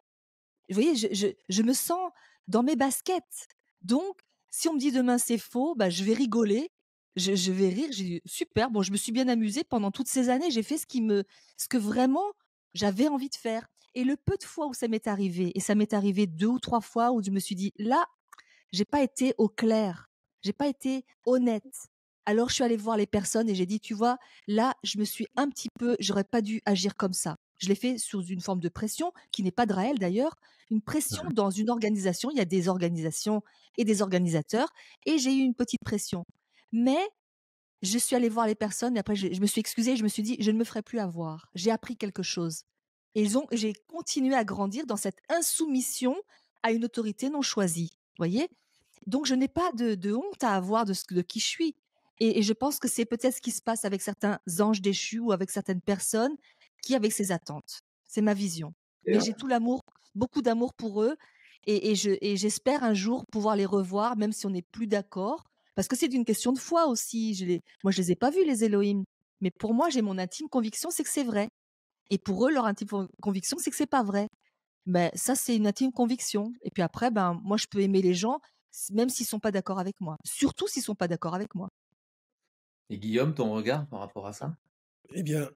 Vous voyez, je me sens dans mes baskets. Donc, si on me dit demain c'est faux, bah, je vais rigoler, je vais rire. J'ai dit, super, bon, je me suis bien amusée pendant toutes ces années. J'ai fait ce que vraiment j'avais envie de faire. Et le peu de fois où ça m'est arrivé, et ça m'est arrivé 2 ou 3 fois où je me suis dit, là, j'ai pas été au clair, j'ai pas été honnête. Alors, je suis allée voir les personnes et j'ai dit, tu vois, là, j'aurais pas dû agir comme ça. Je l'ai fait sous une forme de pression, qui n'est pas de Raël d'ailleurs, une pression dans une organisation. Il y a des organisations et des organisateurs, et j'ai eu une petite pression. Mais je suis allée voir les personnes et après je me suis excusée, je me suis dit: «Je ne me ferai plus avoir». J'ai appris quelque chose et j'ai continué à grandir dans cette insoumission à une autorité non choisie, voyez? Donc je n'ai pas de honte à avoir de qui je suis et je pense que c'est peut-être ce qui se passe avec certains anges déchus ou avec certaines personnes qui avaient ces attentes. C'est ma vision. Mais j'ai tout l'amour, beaucoup d'amour pour eux et j'espère un jour pouvoir les revoir même si on n'est plus d'accord parce que c'est une question de foi aussi. Moi je les ai pas vus les Elohim, mais pour moi, j'ai mon intime conviction, c'est que c'est vrai et pour eux, leur intime conviction, c'est que c'est pas vrai. Ben, ça, c'est une intime conviction. Et puis après, ben, moi, je peux aimer les gens, même s'ils sont pas d'accord avec moi. Surtout s'ils sont pas d'accord avec moi. Et Guillaume, ton regard par rapport à ça? Eh bien,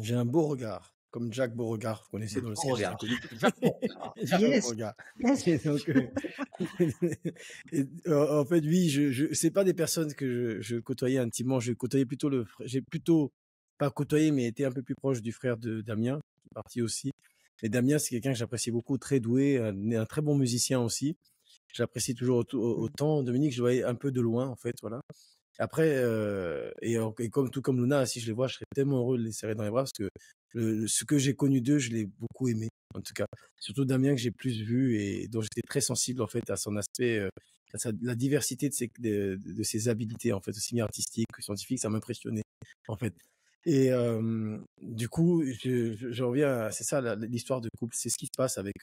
j'ai un beau regard, comme Jacques Beauregard, vous connaissez dans le Bon sketch regard. sympathique. Jacques Beauregard. Jacques Yes, Beauregard. yes. Et donc, en fait, oui, c'est pas des personnes que je côtoyais intimement. Je côtoyais plutôt j'ai plutôt pas côtoyé, mais été un peu plus proche du frère de Damien, qui est parti aussi. Et Damien, c'est quelqu'un que j'apprécie beaucoup, très doué, un très bon musicien aussi. J'apprécie toujours autant. Dominique, je le voyais un peu de loin, en fait, voilà. Après, et tout comme Luna, si je les vois, je serais tellement heureux de les serrer dans les bras parce que ce que j'ai connu d'eux, je l'ai beaucoup aimé, en tout cas. Surtout Damien que j'ai plus vu et dont j'étais très sensible en fait à son aspect, la diversité de ses habilités en fait, aussi bien artistiques que scientifiques, ça m'impressionnait en fait. Et du coup, je reviens, c'est ça l'histoire de couple, c'est ce qui se passe avec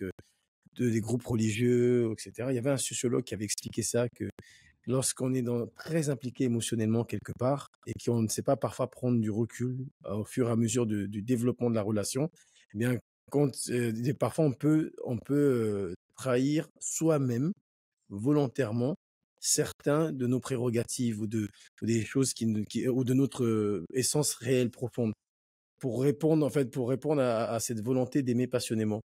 des groupes religieux, etc. Il y avait un sociologue qui avait expliqué ça que lorsqu'on est très impliqué émotionnellement quelque part et qu'on ne sait pas parfois prendre du recul au fur et à mesure du développement de la relation, eh bien, parfois on peut trahir soi-même volontairement certains de nos prérogatives ou des choses ou de notre essence réelle profonde pour répondre à cette volonté d'aimer passionnément.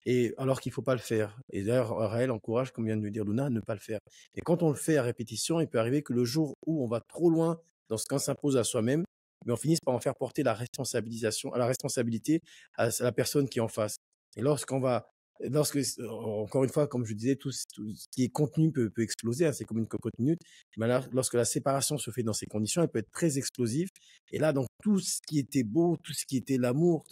Et alors qu'il faut pas le faire. Et d'ailleurs, Raël encourage, comme vient de le dire Luna, à ne pas le faire. Et quand on le fait à répétition, il peut arriver que le jour où on va trop loin dans ce qu'on s'impose à soi-même, mais on finisse par en faire porter la responsabilité à la personne qui est en face. Et encore une fois, comme je disais, tout ce qui est contenu peut exploser, hein, c'est comme une cocotte minute. Mais là, lorsque la séparation se fait dans ces conditions, elle peut être très explosive. Et là, donc, tout ce qui était beau, tout ce qui était l'amour,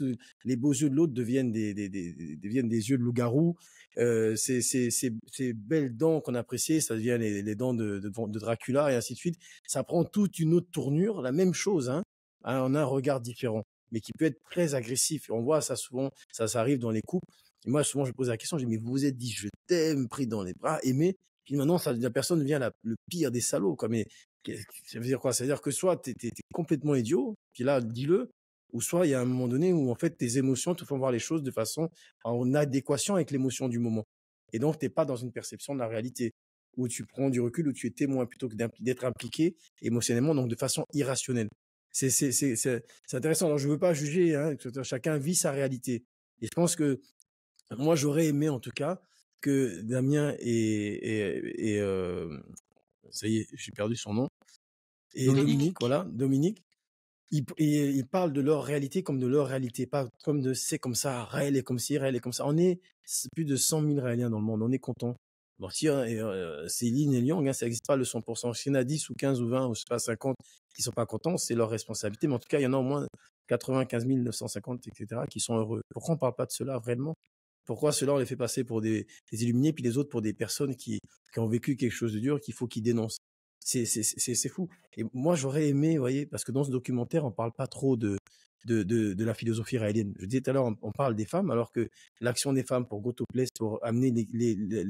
les beaux yeux de l'autre deviennent deviennent des yeux de loup-garou. Ces belles dents qu'on appréciait, ça devient les dents de Dracula et ainsi de suite. Ça prend toute une autre tournure, la même chose, hein, on a un regard différent, mais qui peut être très agressif. Et on voit ça souvent, ça arrive dans les couples. Et moi, souvent, je pose la question, je dis, mais vous vous êtes dit, je t'aime, pris dans les bras, aimé. Puis maintenant, la personne devient le pire des salauds, quoi. Mais ça veut dire quoi? Ça veut dire que soit t'es complètement idiot, puis là, dis-le, ou soit il y a un moment donné où, en fait, tes émotions te font voir les choses de façon en adéquation avec l'émotion du moment. Et donc, t'es pas dans une perception de la réalité, où tu prends du recul, où tu es témoin plutôt que d'être impliqué émotionnellement, donc de façon irrationnelle. C'est intéressant. Alors, je veux pas juger, hein, chacun vit sa réalité. Et je pense que moi, j'aurais aimé, en tout cas, que Damien ça y est, j'ai perdu son nom. Et Dominique, voilà, Dominique, ils parlent de leur réalité comme de leur réalité, pas comme de c'est comme ça, Raël est comme ci, Raël est comme ça. On est plus de 100 000 Raéliens dans le monde, on est content. Bon, si c'est Yin et Yang, hein, ça n'existe pas le 100%. S'il y en a 10 ou 15 ou 20 ou je sais pas 50 qui sont pas contents, c'est leur responsabilité. Mais en tout cas, il y en a au moins 95 950, etc. qui sont heureux. Pourquoi on parle pas de cela vraiment? Pourquoi cela on les fait passer pour des illuminés, puis les autres pour des personnes qui ont vécu quelque chose de dur, qu'il faut qu'ils dénoncent? C'est fou. Et moi, j'aurais aimé, vous voyez, parce que dans ce documentaire, on parle pas trop de la philosophie raélienne. Je disais tout à l'heure, on parle des femmes, alors que l'action des femmes pour go to place, pour amener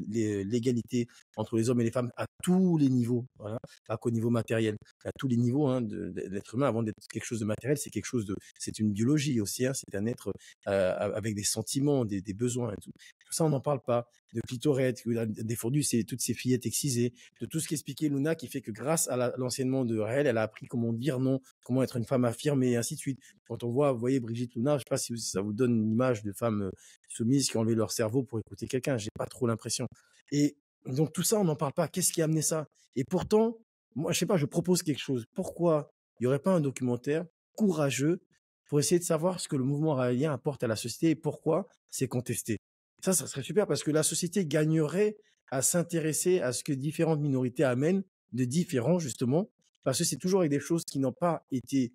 l'égalité entre les hommes et les femmes à tous les niveaux, voilà, pas qu'au niveau matériel, à tous les niveaux, hein, de l'être humain, avant d'être quelque chose de matériel, c'est une biologie aussi, hein, c'est un être avec des sentiments, des besoins et tout. Tout ça, on n'en parle pas. De clitorette, défendu, c'est toutes ces fillettes excisées, de tout ce qu'expliquait Luna, qui fait que grâce à l'enseignement de Raël, elle a appris comment dire non, comment être une femme affirmée et ainsi de suite. Quand on voit, vous voyez, Brigitte Luna, je sais pas si ça vous donne une image de femmes soumises qui ont enlevé leur cerveau pour écouter quelqu'un. J'ai pas trop l'impression. Et donc tout ça, on n'en parle pas. Qu'est-ce qui a amené ça? Et pourtant, moi, je sais pas, je propose quelque chose. Pourquoi il y aurait pas un documentaire courageux pour essayer de savoir ce que le mouvement raélien apporte à la société et pourquoi c'est contesté. Ça serait super parce que la société gagnerait à s'intéresser à ce que différentes minorités amènent de différents, justement, parce que c'est toujours avec des choses qui n'ont pas été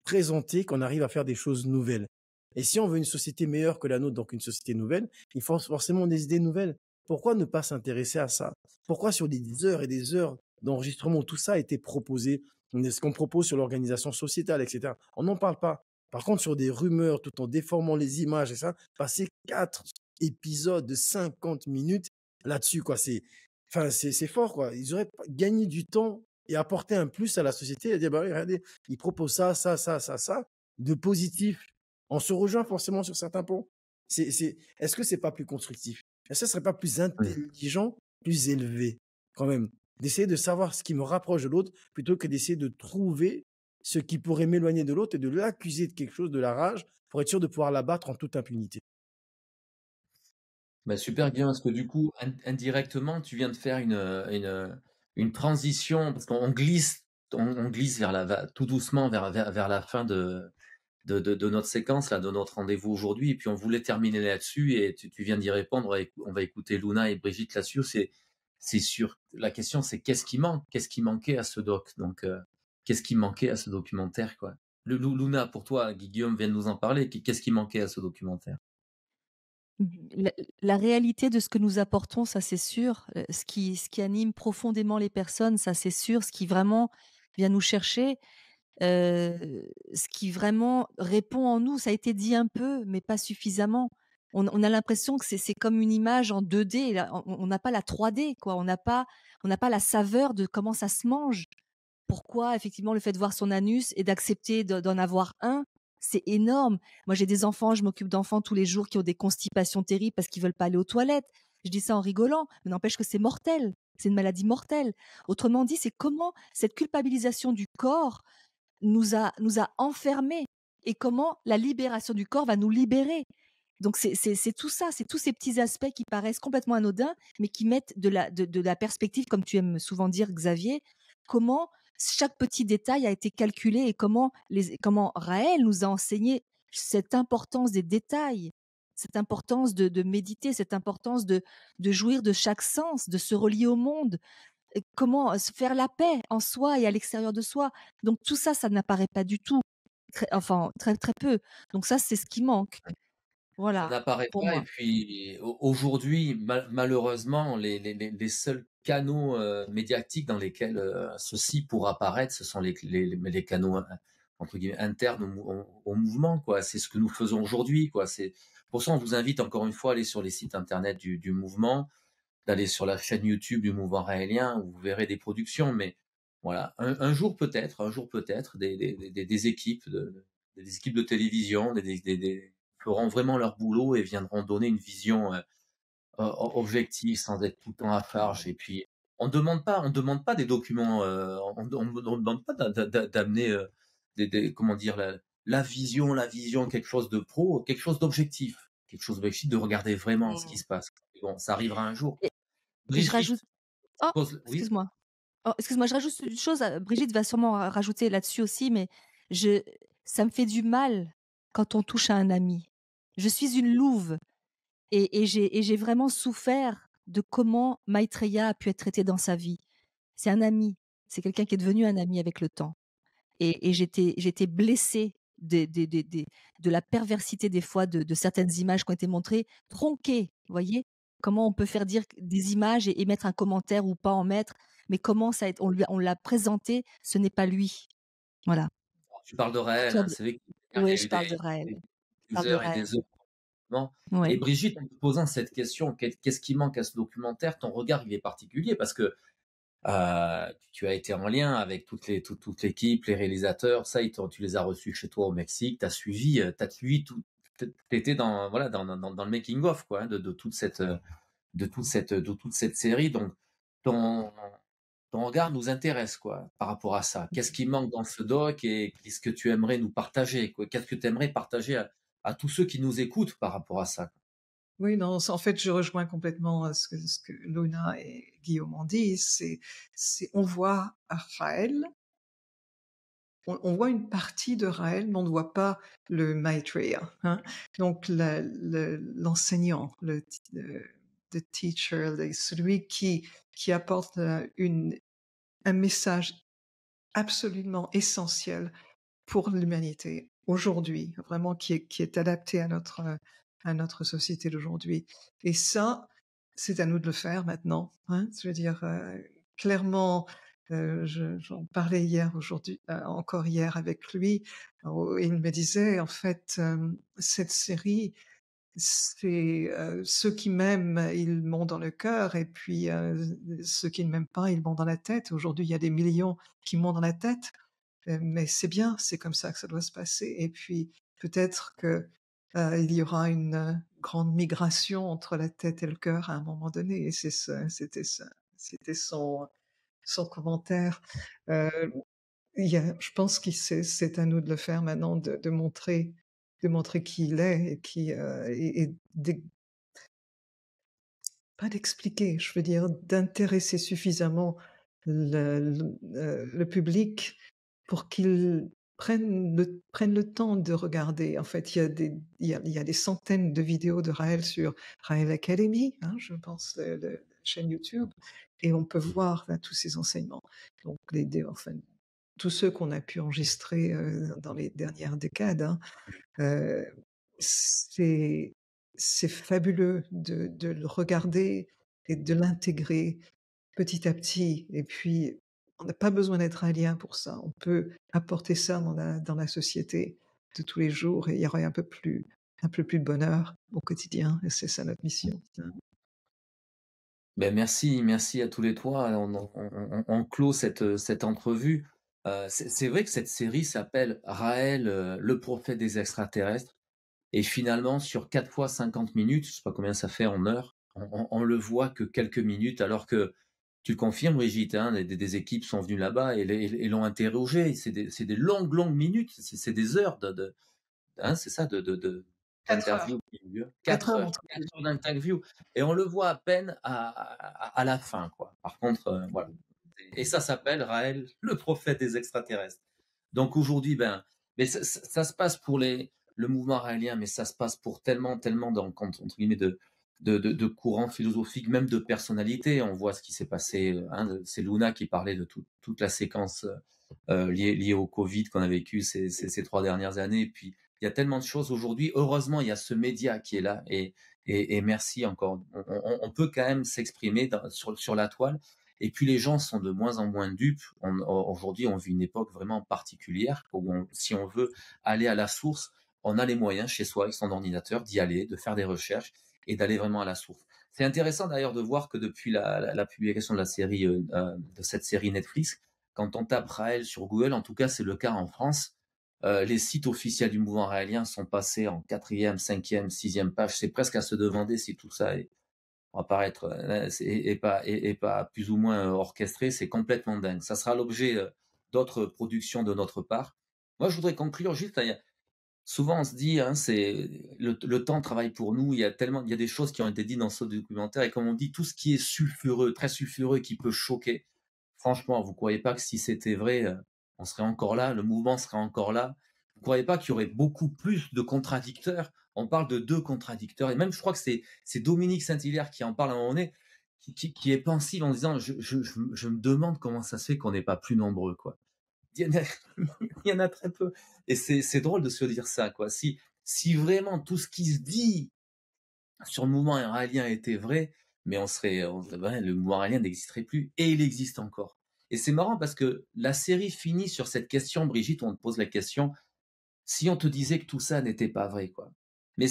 présentées qu'on arrive à faire des choses nouvelles. Et si on veut une société meilleure que la nôtre, donc une société nouvelle, il faut forcément des idées nouvelles. Pourquoi ne pas s'intéresser à ça? Pourquoi sur des heures et des heures d'enregistrement, tout ça a été proposé, ce qu'on propose sur l'organisation sociétale, etc. On n'en parle pas. Par contre, sur des rumeurs, tout en déformant les images et ça, passer 4 épisodes de 50 minutes là-dessus, quoi. C'est fort, quoi. Ils auraient gagné du temps et apporté un plus à la société et dire, bah oui, regardez, ils proposent ça, de positif. On se rejoint forcément sur certains points. Est-ce que c'est pas plus constructif? Est-ce que ce serait pas plus Oui. intelligent, plus élevé, quand même, d'essayer de savoir ce qui me rapproche de l'autre plutôt que d'essayer de trouver ce qui pourrait m'éloigner de l'autre et de l'accuser de quelque chose, de la rage, pour être sûr de pouvoir l'abattre en toute impunité. Bah, super bien, parce que du coup, indirectement, tu viens de faire une transition, parce qu'on on glisse tout doucement vers la fin de notre séquence, là, de notre rendez-vous aujourd'hui, et puis on voulait terminer là-dessus, et tu viens d'y répondre, on va écouter Luna et Brigitte là-dessus, c'est sûr. La question, c'est qu'est-ce qui manque? Qu'est-ce qui manquait à ce doc? Donc, qu'est-ce qui manquait à ce documentaire, quoi? Luna, pour toi, Guillaume vient de nous en parler, qu'est-ce qui manquait à ce documentaire? La la réalité de ce que nous apportons, ça c'est sûr, ce qui anime profondément les personnes, ça c'est sûr, ce qui vraiment vient nous chercher, ce qui vraiment répond en nous, ça a été dit un peu, mais pas suffisamment. On a l'impression que c'est comme une image en 2D, là, on n'a pas la 3D quoi, on n'a pas la saveur de comment ça se mange. Pourquoi effectivement le fait de voir son anus et d'accepter d'en avoir un, c'est énorme. Moi, j'ai des enfants, je m'occupe d'enfants tous les jours qui ont des constipations terribles parce qu'ils veulent pas aller aux toilettes. Je dis ça en rigolant, mais n'empêche que c'est mortel. C'est une maladie mortelle. Autrement dit, c'est comment cette culpabilisation du corps nous a enfermés et comment la libération du corps va nous libérer. Donc c'est tout ça, c'est tous ces petits aspects qui paraissent complètement anodins, mais qui mettent de la perspective, comme tu aimes souvent dire, Xavier, comment chaque petit détail a été calculé et comment Raël nous a enseigné cette importance des détails, cette importance de méditer, cette importance de jouir de chaque sens, de se relier au monde, et comment se faire la paix en soi et à l'extérieur de soi. Donc tout ça, ça n'apparaît pas du tout, enfin très très peu. Donc ça, c'est ce qui manque. Ça Voilà, n'apparaît pour pas, et moi. puis aujourd'hui, malheureusement, les seuls canaux médiatiques dans lesquels ceci pourra apparaître, ce sont les canaux entre guillemets internes au mouvement, quoi. C'est ce que nous faisons aujourd'hui, quoi. C'est pour ça on vous invite encore une fois à aller sur les sites internet du mouvement, d'aller sur la chaîne YouTube du mouvement raélien, où vous verrez des productions. Mais voilà, un jour peut-être, des équipes des équipes de télévision, feront vraiment leur boulot et viendront donner une vision objective sans être tout le temps à charge. Et puis, on demande pas des documents, on ne demande pas d'amener comment dire, la vision, quelque chose de quelque chose d'objectif, de regarder vraiment ce qui Mmh. se passe. Bon, ça arrivera un jour. Et et je Brigitte, rajoute oh, oui, excuse-moi. Oh, excuse-moi, je rajoute une chose, Brigitte va sûrement rajouter là-dessus aussi, mais je ça me fait du mal quand on touche à un ami. Je suis une louve et j'ai vraiment souffert de comment Maitreya a pu être traité dans sa vie. C'est un ami, c'est quelqu'un qui est devenu un ami avec le temps et j'étais blessée de la perversité des fois de certaines images qui ont été montrées, tronquées, vous voyez? Comment on peut faire dire des images et mettre un commentaire ou pas en mettre, mais comment ça a été on l'a présenté, ce n'est pas lui. Voilà. tu parles de À réel, toi hein, de c'est vrai qu'il Oui, y a je eu parle de Raël. Je des parle de heures et Raël. des heures. Non. Et Oui. Brigitte, en te posant cette question, qu'est-ce qui manque à ce documentaire? Ton regard, il est particulier parce que tu as été en lien avec toute l'équipe, les réalisateurs, ça, tu les as reçus chez toi au Mexique, t'as suivi tout, t'étais dans, voilà, dans le making of, quoi, hein, de toute cette série. Donc, ton, ton regard nous intéresse, quoi, par rapport à ça. Qu'est-ce qui manque dans ce doc et qu'est-ce que tu aimerais nous partager, quoi? Qu'est-ce que tu aimerais partager à tous ceux qui nous écoutent par rapport à ça? Oui, non, en fait, je rejoins complètement ce que Luna et Guillaume ont dit. On voit Raphaël on voit une partie de Raël, mais on ne voit pas le Maitreya, hein. Donc l'enseignant, the teacher, celui qui apporte un message absolument essentiel pour l'humanité aujourd'hui, vraiment qui est adapté à notre société d'aujourd'hui. Et ça, c'est à nous de le faire maintenant, hein. Je veux dire, clairement, j'en parlais encore hier avec lui. Il me disait, en fait, cette série, c'est ceux qui m'aiment, ils m'ont dans le cœur, et puis ceux qui ne m'aiment pas, ils m'ont dans la tête. Aujourd'hui, il y a des millions qui m'ont dans la tête, mais c'est bien, c'est comme ça que ça doit se passer. Et puis peut-être que il y aura une grande migration entre la tête et le cœur à un moment donné. Et c'était son commentaire. Euh, je pense que c'est à nous de le faire maintenant, de montrer qui il est et pas d'expliquer, je veux dire, d'intéresser suffisamment le public pour qu'il prenne le temps de regarder. En fait, il y a des centaines de vidéos de Raël sur Raël Academy, hein, je pense, la chaîne YouTube, et on peut voir là, tous ces enseignements. Donc, enfin, tous ceux qu'on a pu enregistrer dans les dernières décades, hein, euh, c'est fabuleux de le regarder et de l'intégrer petit à petit. Et puis, on n'a pas besoin d'être alien pour ça. On peut apporter ça dans la société de tous les jours, et il y aurait un peu plus de bonheur au quotidien. Et c'est ça notre mission, hein. Ben merci à tous les trois. On clôt cette entrevue. C'est vrai que cette série s'appelle Raël, le prophète des extraterrestres. Et finalement, sur 4 fois 50 minutes, je sais pas combien ça fait en heures, on le voit que quelques minutes, alors que tu le confirmes, Brigitte, hein, des équipes sont venues là-bas et l'ont interrogé. C'est des longues minutes, c'est des heures hein, c'est ça, d'interview. 4 heures 4 heures d'interview. Et on le voit à peine à la fin, quoi. Par contre, voilà. Et ça s'appelle Raël, le prophète des extraterrestres. Donc aujourd'hui, mais ça se passe pour le mouvement raélien, mais ça se passe pour tellement entre guillemets de courants philosophiques, même de personnalités. On voit ce qui s'est passé, hein, c'est Luna qui parlait de toute la séquence liée au Covid qu'on a vécu ces 3 dernières années. Et puis, il y a tellement de choses aujourd'hui. Heureusement, il y a ce média qui est là, et merci encore. On peut quand même s'exprimer sur la toile. Et puis les gens sont de moins en moins dupes. Aujourd'hui, on vit une époque vraiment particulière où si on veut aller à la source, on a les moyens chez soi avec son ordinateur d'y aller, de faire des recherches et d'aller vraiment à la source. C'est intéressant d'ailleurs de voir que depuis la publication de la série, de cette série Netflix, quand on tape Raël sur Google, en tout cas c'est le cas en France, les sites officiels du mouvement raélien sont passés en 4e, 5e, 6e page. C'est presque à se demander si tout ça on va paraître et pas plus ou moins orchestré. C'est complètement dingue. Ça sera l'objet d'autres productions de notre part. Moi, je voudrais conclure juste. Souvent, on se dit, hein, c'est le temps travaille pour nous. Il y a des choses qui ont été dites dans ce documentaire, et comme on dit, tout ce qui est sulfureux, très sulfureux, qui peut choquer. Franchement, vous croyez pas que si c'était vrai, on serait encore là, le mouvement serait encore là? Vous croyez pas qu'il y aurait beaucoup plus de contradicteurs? On parle de 2 contradicteurs, et même je crois que c'est Dominique Saint-Hilaire qui en parle à un moment donné, qui est pensive en disant, je me demande comment ça se fait qu'on n'est pas plus nombreux, quoi. Il y en a, il y en a très peu. Et c'est drôle de se dire ça, quoi. Si vraiment tout ce qui se dit sur le mouvement raélien était vrai, mais le mouvement raélien n'existerait plus, et il existe encore. Et c'est marrant parce que la série finit sur cette question, Brigitte, où on te pose la question, si on te disait que tout ça n'était pas vrai, quoi. Mais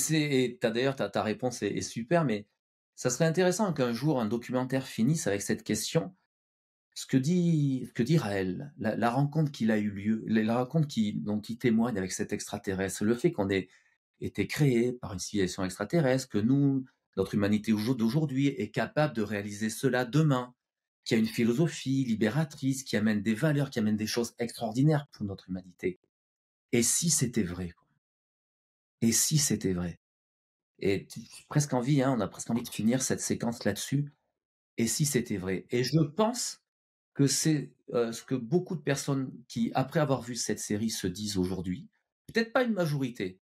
d'ailleurs, ta réponse est super, mais ça serait intéressant qu'un jour un documentaire finisse avec cette question. Ce que dit Raël, la rencontre qu'il a eu lieu, la rencontre dont il témoigne avec cet extraterrestre, le fait qu'on ait été créé par une civilisation extraterrestre, que nous, notre humanité d'aujourd'hui est capable de réaliser cela demain, qui a une philosophie libératrice, qui amène des valeurs, qui amène des choses extraordinaires pour notre humanité. Et si c'était vrai, quoi. Et si c'était vrai? Et presque envie, hein, on a presque envie de finir cette séquence là-dessus. Et si c'était vrai? Et je pense que c'est ce que beaucoup de personnes qui, après avoir vu cette série, se disent aujourd'hui. Peut-être pas une majorité,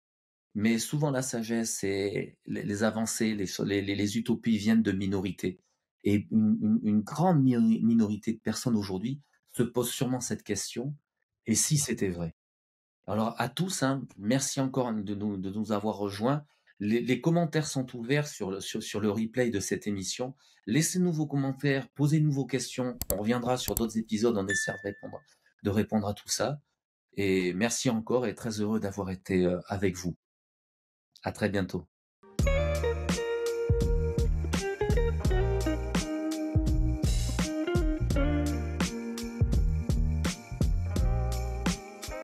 mais souvent la sagesse et les avancées, les utopies viennent de minorités. Et une grande minorité de personnes aujourd'hui se posent sûrement cette question: et si c'était vrai? Alors à tous, hein, merci encore de nous avoir rejoints. Les commentaires sont ouverts sur le replay de cette émission. Laissez-nous vos commentaires, posez-nous vos questions. On reviendra sur d'autres épisodes, on essaie de répondre à tout ça. Et merci encore et très heureux d'avoir été avec vous. À très bientôt.